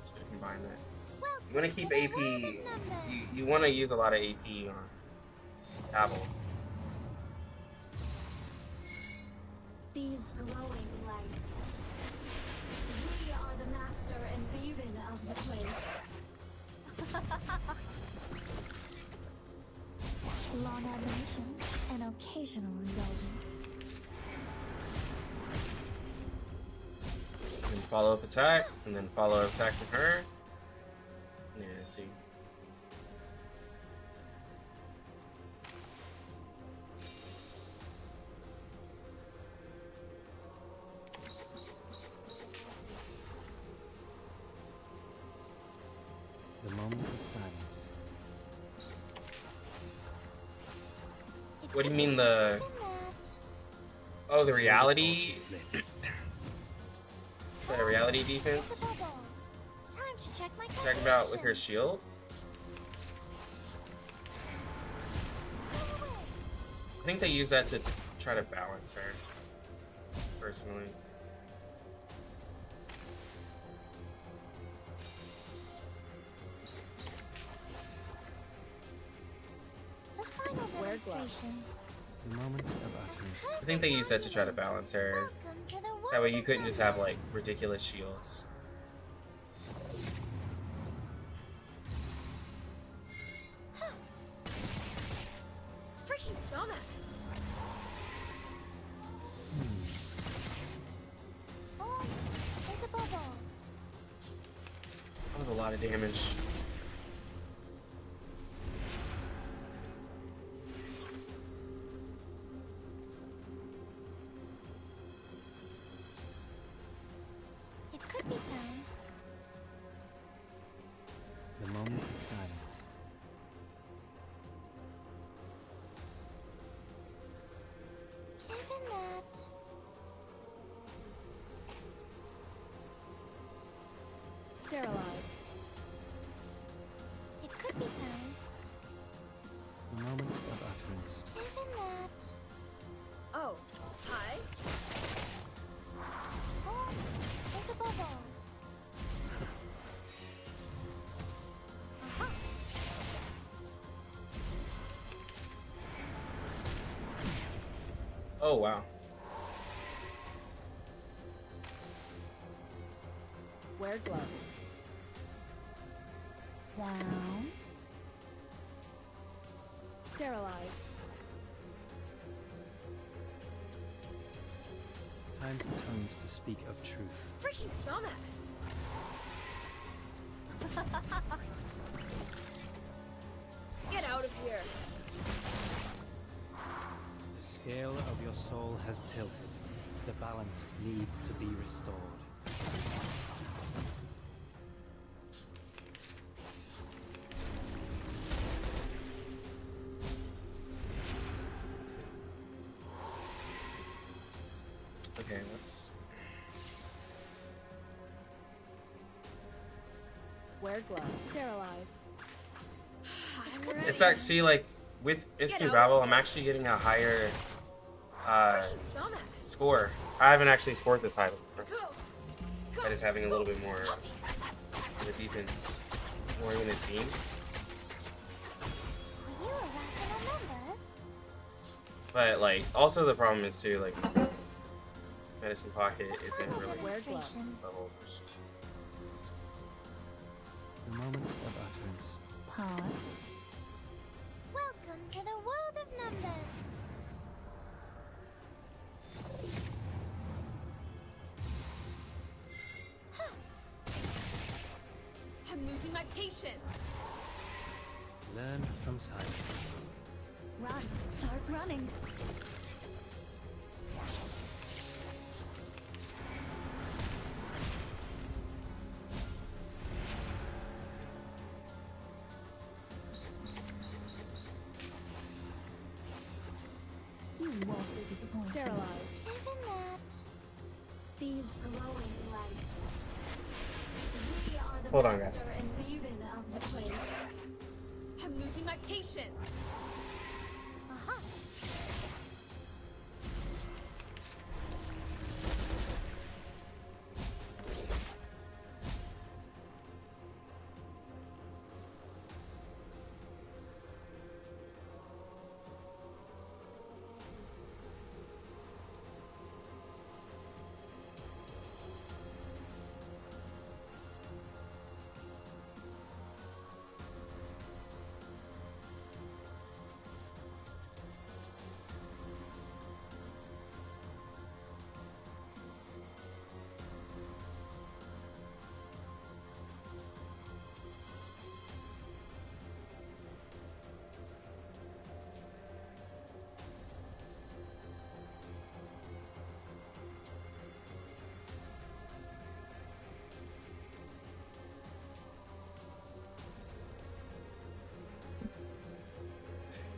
Just to combine that. Welcome You want to keep the AP. world of numbers. You want to use a lot of AP on Babel. These glowing lights. We are the master and raven of the place. Long admonition and occasional indulgence. And follow up attack, and then follow up attack from her. Yeah, I see. The moment of silence. It What do you could mean be the? something that- Oh, the Till reality. torch is lit. The reality It's a defense. bubble. Time to check my Talking about with her calculations. shield. Get away. I think they use that to try to balance her. Personally. The final Wear gloves. demonstration. The moment of utterance. I think they use that to try to balance her. Welcome to the world That way you of couldn't just numbers. have like ridiculous shields. Freaking dumbass. Oh, it's a bubble. That was a lot of damage. It could be found. The moment of silence. Isn't that? Sterilize. It could be found. The moment of utterance. Isn't that? Oh, hi. Oh wow. Wear gloves. Down. Sterilize. Time for tongues to speak of truth. Freaking dumbass. Get out of here. The scale of your soul has tilted. The balance needs to be restored. Okay, let's. Wear gloves. Sterilize. I'm ready. It's actually like with instant gravel, I'm actually getting a higher Dumbass. score. I haven't actually scored this high before. Go. Go. That is having a little bit more of a defense oriented team. Are you a rational member? But like also the problem is too like Medicine Pocket isn't really Wear gloves. level. The moment of utterance. Pause. Welcome to the world of numbers. I'm losing my patience. Learn from silence. Run. Start running. You won't be disappointed. Sterilize. Even that. These glowing lights. We are the Hold on, guys. master and maven of the place. I'm losing my patience. Aha.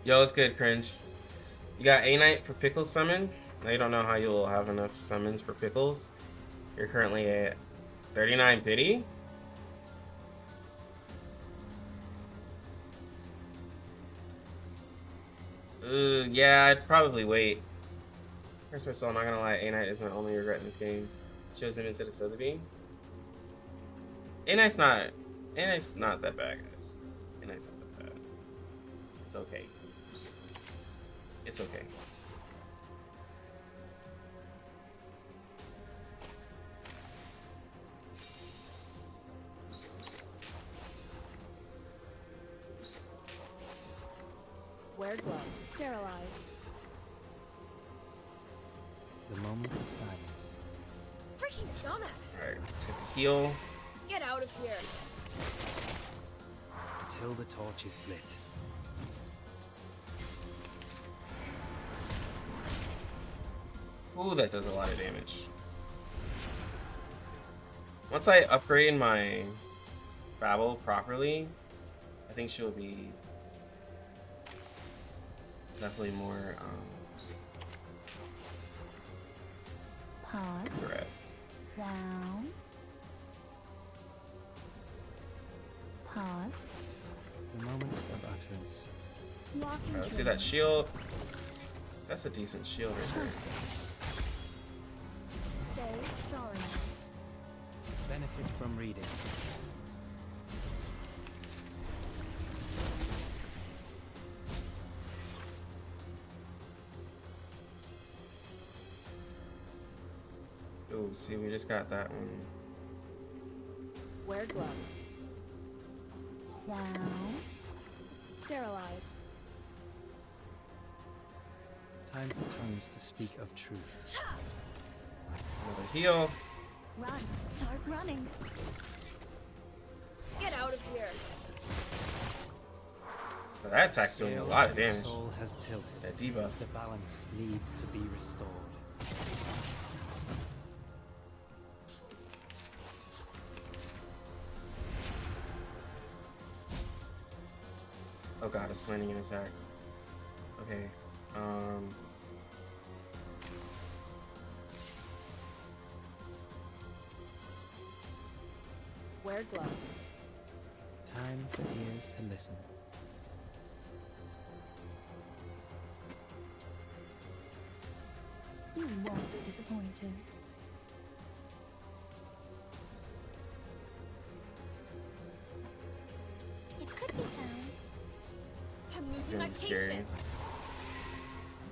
Yo, it's good, Cringe. You got A Knight for Pickles summon. Now you don't know how you'll have enough summons for Pickles. You're currently at 39 pity. Yeah, I'd probably wait. First of all, I'm not gonna lie, A Knight is my only regret in this game. Chose him instead of Sotheby. A Knight's not that bad, guys. A Knight's not that bad. It's okay. It's okay. Wear gloves. Sterilize. The moment of silence. Freaking dumbass. Alright, hit the heal. Get out of here. Until the torch is lit. Ooh, that does a lot of damage. Once I upgrade my Babel properly, I think she'll be definitely more Pause. threat. Down. Pause. The moment of utterance. Walking Alright, let's see that shield. That's a decent shield right there. Say sorriness. Benefit from reading. Oh, see, we just got that one. Wear gloves. Wow. Sterilize. Time for tongues to speak of truth. Another heal. Run. Start running. Get out of here. Well, that attack's doing a lot of Your damage. soul has tilted. That debuff. The balance needs to be restored. Oh god, it's planning an attack. Okay. Wear gloves. Time for ears to listen. You won't be disappointed. It could be found. I'm losing Gonna my be scary. patience.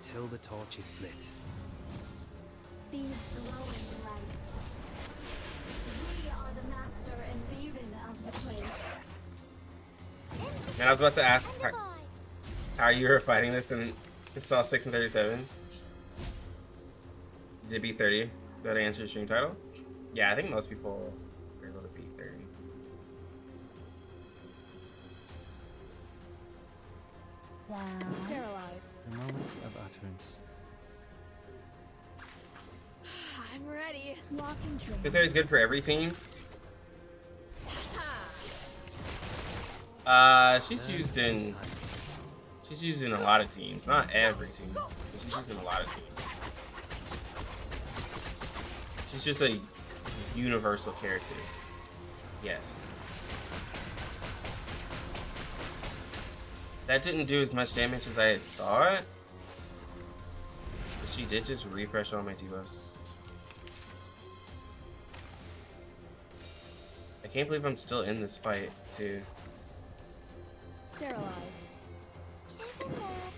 Until the torch is lit. These glowing lights. We are the master and maven of the place. And I was about to ask And how, divide. how you were fighting this, and it's all 6 and 37. Did it beat 30? That answer your stream title? Yeah, I think most people are able to beat 30. Wow. Sterilize. The moment of utterance. I'm ready. Walking train. 30 is good for every team. She's used in a lot of teams, not every team, but she's used in a lot of teams. She's just a universal character. Yes. That didn't do as much damage as I had thought. But she did just refresh all my debuffs. I can't believe I'm still in this fight, too. Sterilize. Isn't that?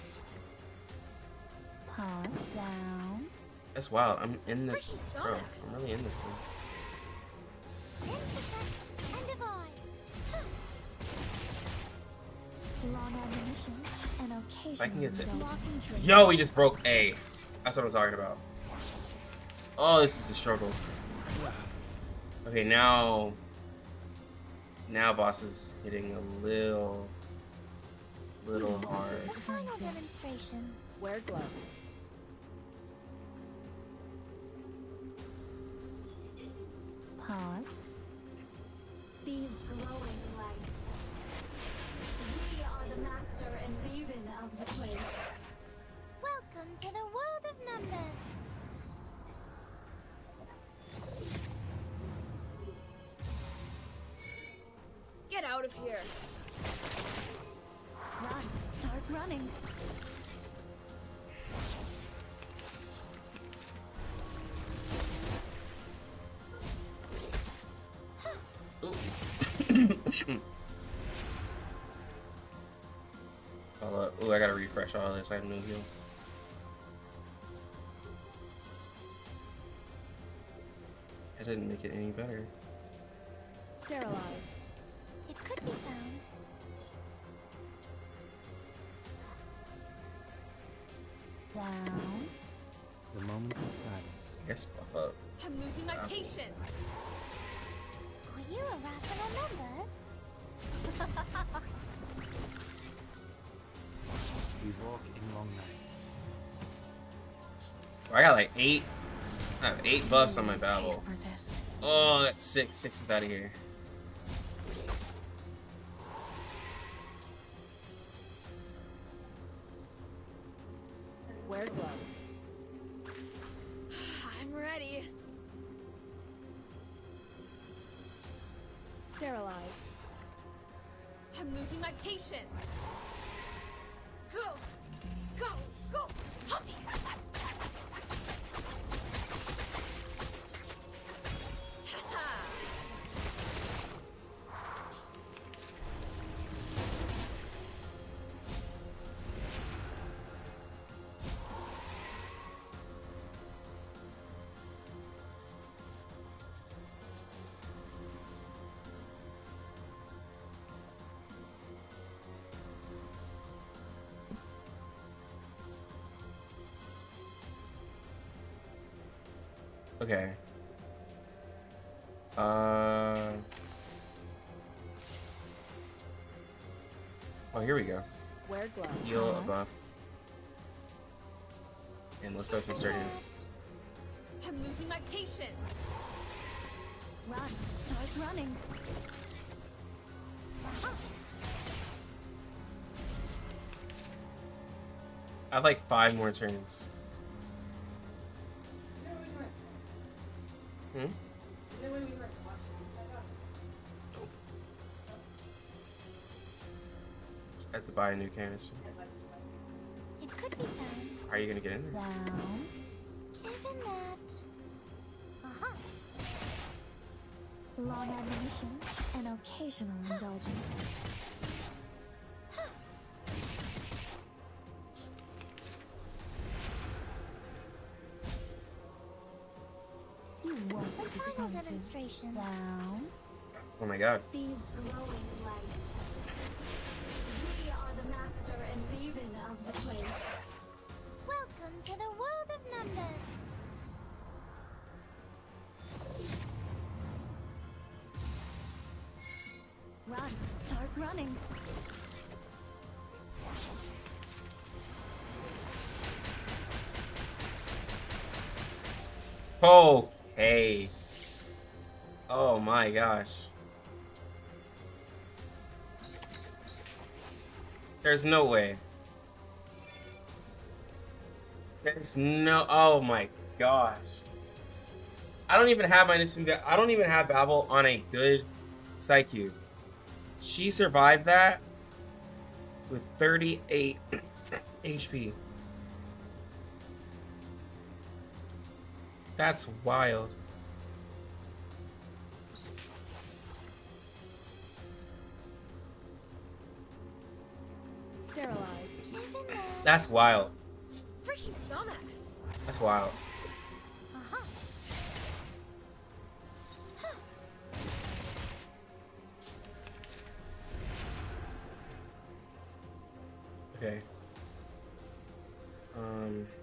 Pause down. That's wild. I'm in this, bro. I'm really in this thing. Intersect and divide. Long ammunition and I can get occasional it. walking train. Yo, we just broke A. That's what I'm talking about. Oh, this is a struggle. Okay, now boss is hitting a little hard. A final demonstration. Wear gloves. Pause. These glowing lights. We are the master and maven of the place. Welcome to the world of numbers. Get out of here. Run. Start running. Ooh, I gotta refresh all this. I have no heal. That didn't make it any better. Sterilize. It could be found. Down. The moment of silence. I guess buff up. I'm losing my patience. Are you a rational numbers? We walk in long nights. I got like 8. I have 8 buffs on my Pay battle. for this. Oh, that's 6. 6 is out of here. Wear gloves. I'm ready. Sterilize. I'm losing my patience. Go, go, go, puppies. Okay. Oh, here we go. Wear gloves. Heal a buff. And let's start some surgeons. I'm losing my patience. Run, start running. I have like 5 more turns. Hmm? I have to buy a new canister. It could be fun. How are you gonna get in there? Down. Given that. Uh-huh. Long admonition and occasional indulgence. You won't be A final disappointed. demonstration. Down. Oh my god. These glowing lights. We are the master and maven of the place. Welcome to the world of numbers. Run, start running. Okay. Oh my gosh. There's no way. There's no. Oh my gosh. I don't even have I don't even have Babel on a good Psyche. She survived that with 38 HP. That's wild. Sterilize. Given that. That's wild. Freaking dumbass. That's wild. Uh-huh. Okay.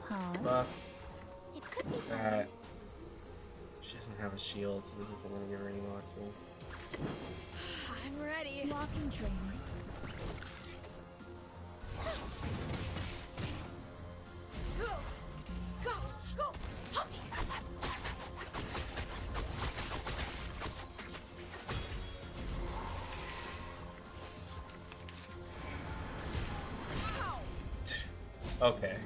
Pause. Buff It could be fun. that. She doesn't have a shield, so this isn't gonna give her any moxie. I'm ready. Walking training. Go, go, go. Puppy. Ow. Okay.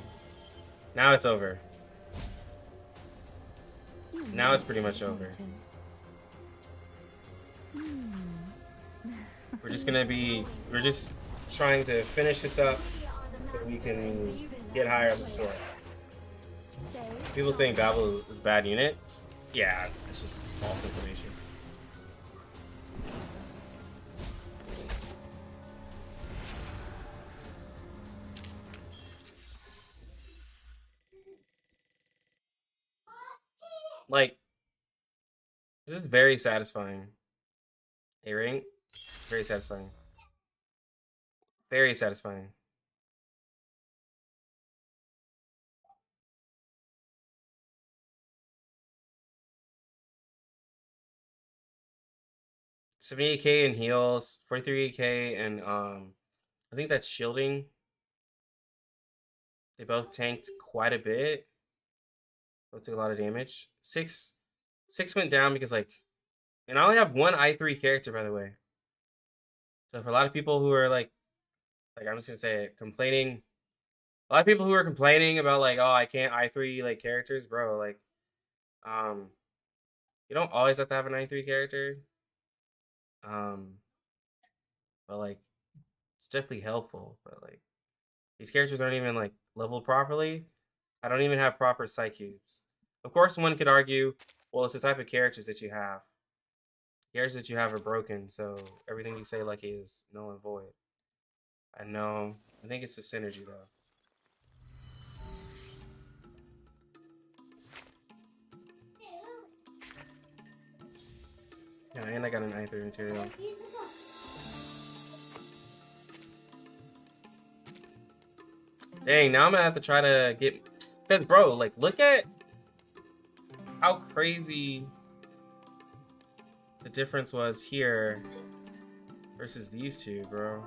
Now it's over. You Now it's won't pretty be much over. disappointed. We're just trying to finish this up so we can get higher on the score. People saying Babel is a bad unit. Yeah, it's just false information. Like, this is very satisfying. A-ring, very satisfying. Very satisfying. $78K in heals, 43K and I think that's shielding. They both tanked quite a bit. Both took a lot of damage. Six went down because like, and I only have one I3 character, by the way. So for a lot of people who are like I'm just gonna say it, complaining. A lot of people who are complaining about like, oh, I can't I3 like characters, bro. Like, you don't always have to have an I3 character. But like, it's definitely helpful. But like, these characters aren't even like leveled properly. I don't even have proper psych cubes. Of course, one could argue, well, it's the type of characters that you have. Characters that you have are broken, so everything you say lucky is null and void. I know. I think it's the synergy though. Yeah, and I got an I3 material. Dang, now I'm gonna have to try to get, because bro, like look at, how crazy the difference was here versus these two, bro.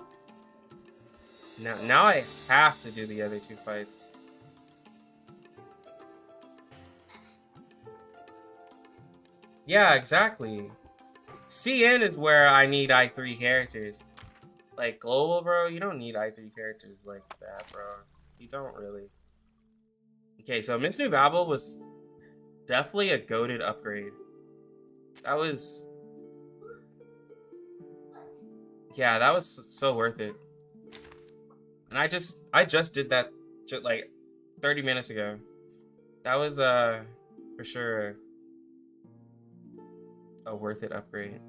Now I have to do the other two fights. Yeah, exactly. CN is where I need I3 characters. Like global, bro, you don't need I3 characters like that, bro. You don't really. Okay, so Miss New Babel was definitely a goated upgrade. That was, yeah, that was so worth it. And I just did that just like 30 minutes ago. That was for sure a worth it upgrade.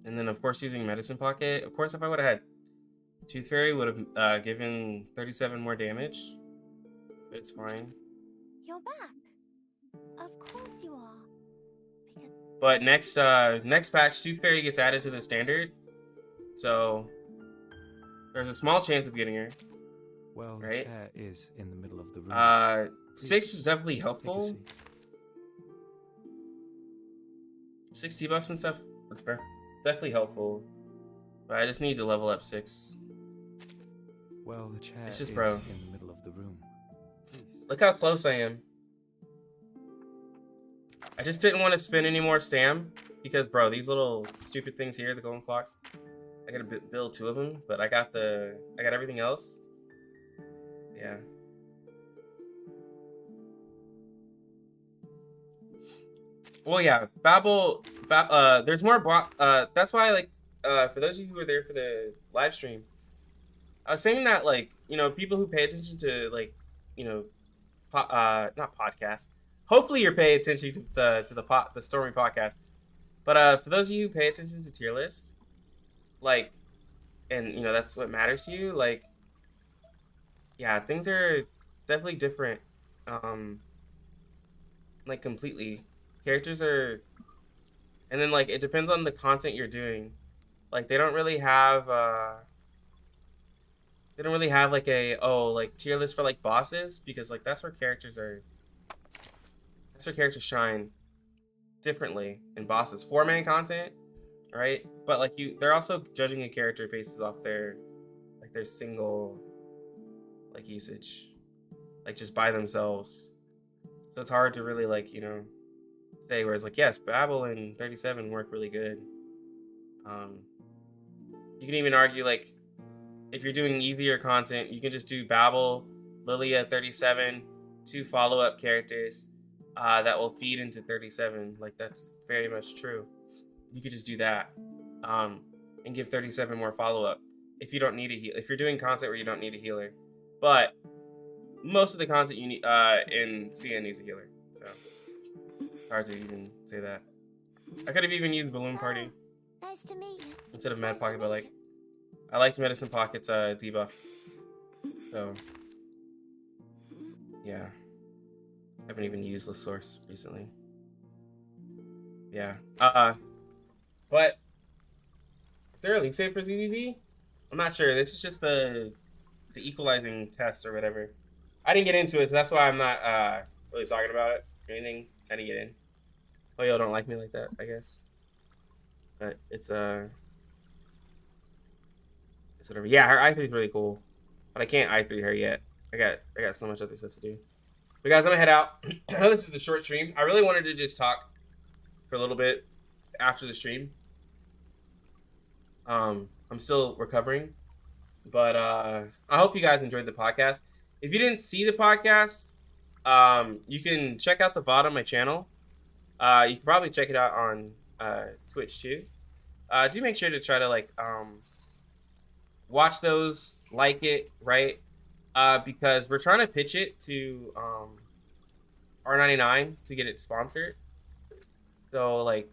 And then of course using Medicine Pocket. Of course, if I would have had Tooth Fairy, would have given 37 more damage. But it's fine. You're back. Of course you are. Because But next patch, Tooth Fairy gets added to the standard. So there's a small chance of getting her. Well, the Right? chair is in the middle of the room. 6 was definitely Take a helpful. seat. 6 debuffs and stuff was definitely helpful. But I just need to level up 6. Well, the chair It's just, is bro. in the middle of the room. Please. Look how close I am. I just didn't want to spend any more stam because, bro, these little stupid things here, the golden clocks, I gotta build 2 of them, but I got everything else. Yeah. Well, yeah, Babel, there's more, that's why, like, for those of you who were there for the live stream, I was saying that, like, you know, people who pay attention to, like, you know, not podcasts. Hopefully you're paying attention to the Stormy podcast. But for those of you who pay attention to tier lists, like, and, you know, that's what matters to you, like, yeah, things are definitely different. Like, completely. Characters are, and then, like, it depends on the content you're doing. Like, they don't really have like a like tier list for like bosses, because like that's where characters shine differently in bosses. 4-man content, right? But like they're also judging a character basis off their single like usage, like just by themselves. So it's hard to really like, you know, say, whereas like, yes, Babel and 37 work really good. You can even argue like, if you're doing easier content, you can just do Babel, Lilia, 37, 2 follow-up characters that will feed into 37. Like, that's very much true. You could just do that and give 37 more follow-up if you don't need a heal. If you're doing content where you don't need a healer, but most of the content you need in CN needs a healer, so it's hard to even say that. I could have even used Balloon Party nice to meet you. instead of Mad Pocket, but like, I liked Medicine Pocket's debuff. So, yeah. I haven't even used the source recently. Yeah. But is there a leak save for ZZZ? I'm not sure. This is just the equalizing test or whatever. I didn't get into it, so that's why I'm not really talking about it or anything. I didn't get in. Oh, y'all don't like me like that, I guess. But it's whatever. Yeah, her i3 is really cool, but I can't i3 her yet. I got so much other stuff to do. But guys, I'm gonna head out. I know this is a short stream. I really wanted to just talk for a little bit after the stream. I'm still recovering, but I hope you guys enjoyed the podcast. If you didn't see the podcast, you can check out the VOD on my channel. You can probably check it out on Twitch too. Do make sure to try to like watch those, like it, right? Because we're trying to pitch it to R99 to get it sponsored. So like,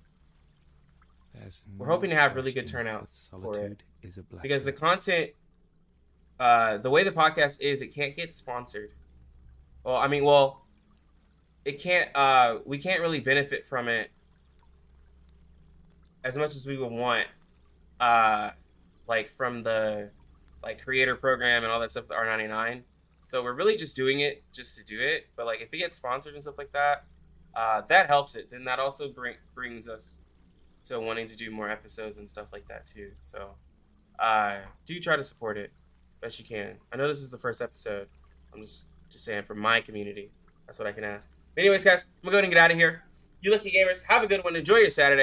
we're hoping to have really good turnouts for it, because the content, the way the podcast is, it can't get sponsored. Well, I mean, it can't. We can't really benefit from it as much as we would want. Like from the creator program and all that stuff, the R99. So we're really just doing it just to do it. But like if we get sponsors and stuff like that, that helps it. Then that also brings us to wanting to do more episodes and stuff like that too. So do try to support it best you can. I know this is the first episode. I'm just saying for my community. That's what I can ask. But anyways, guys, I'm gonna go ahead and get out of here. You lucky gamers, have a good one. Enjoy your Saturday.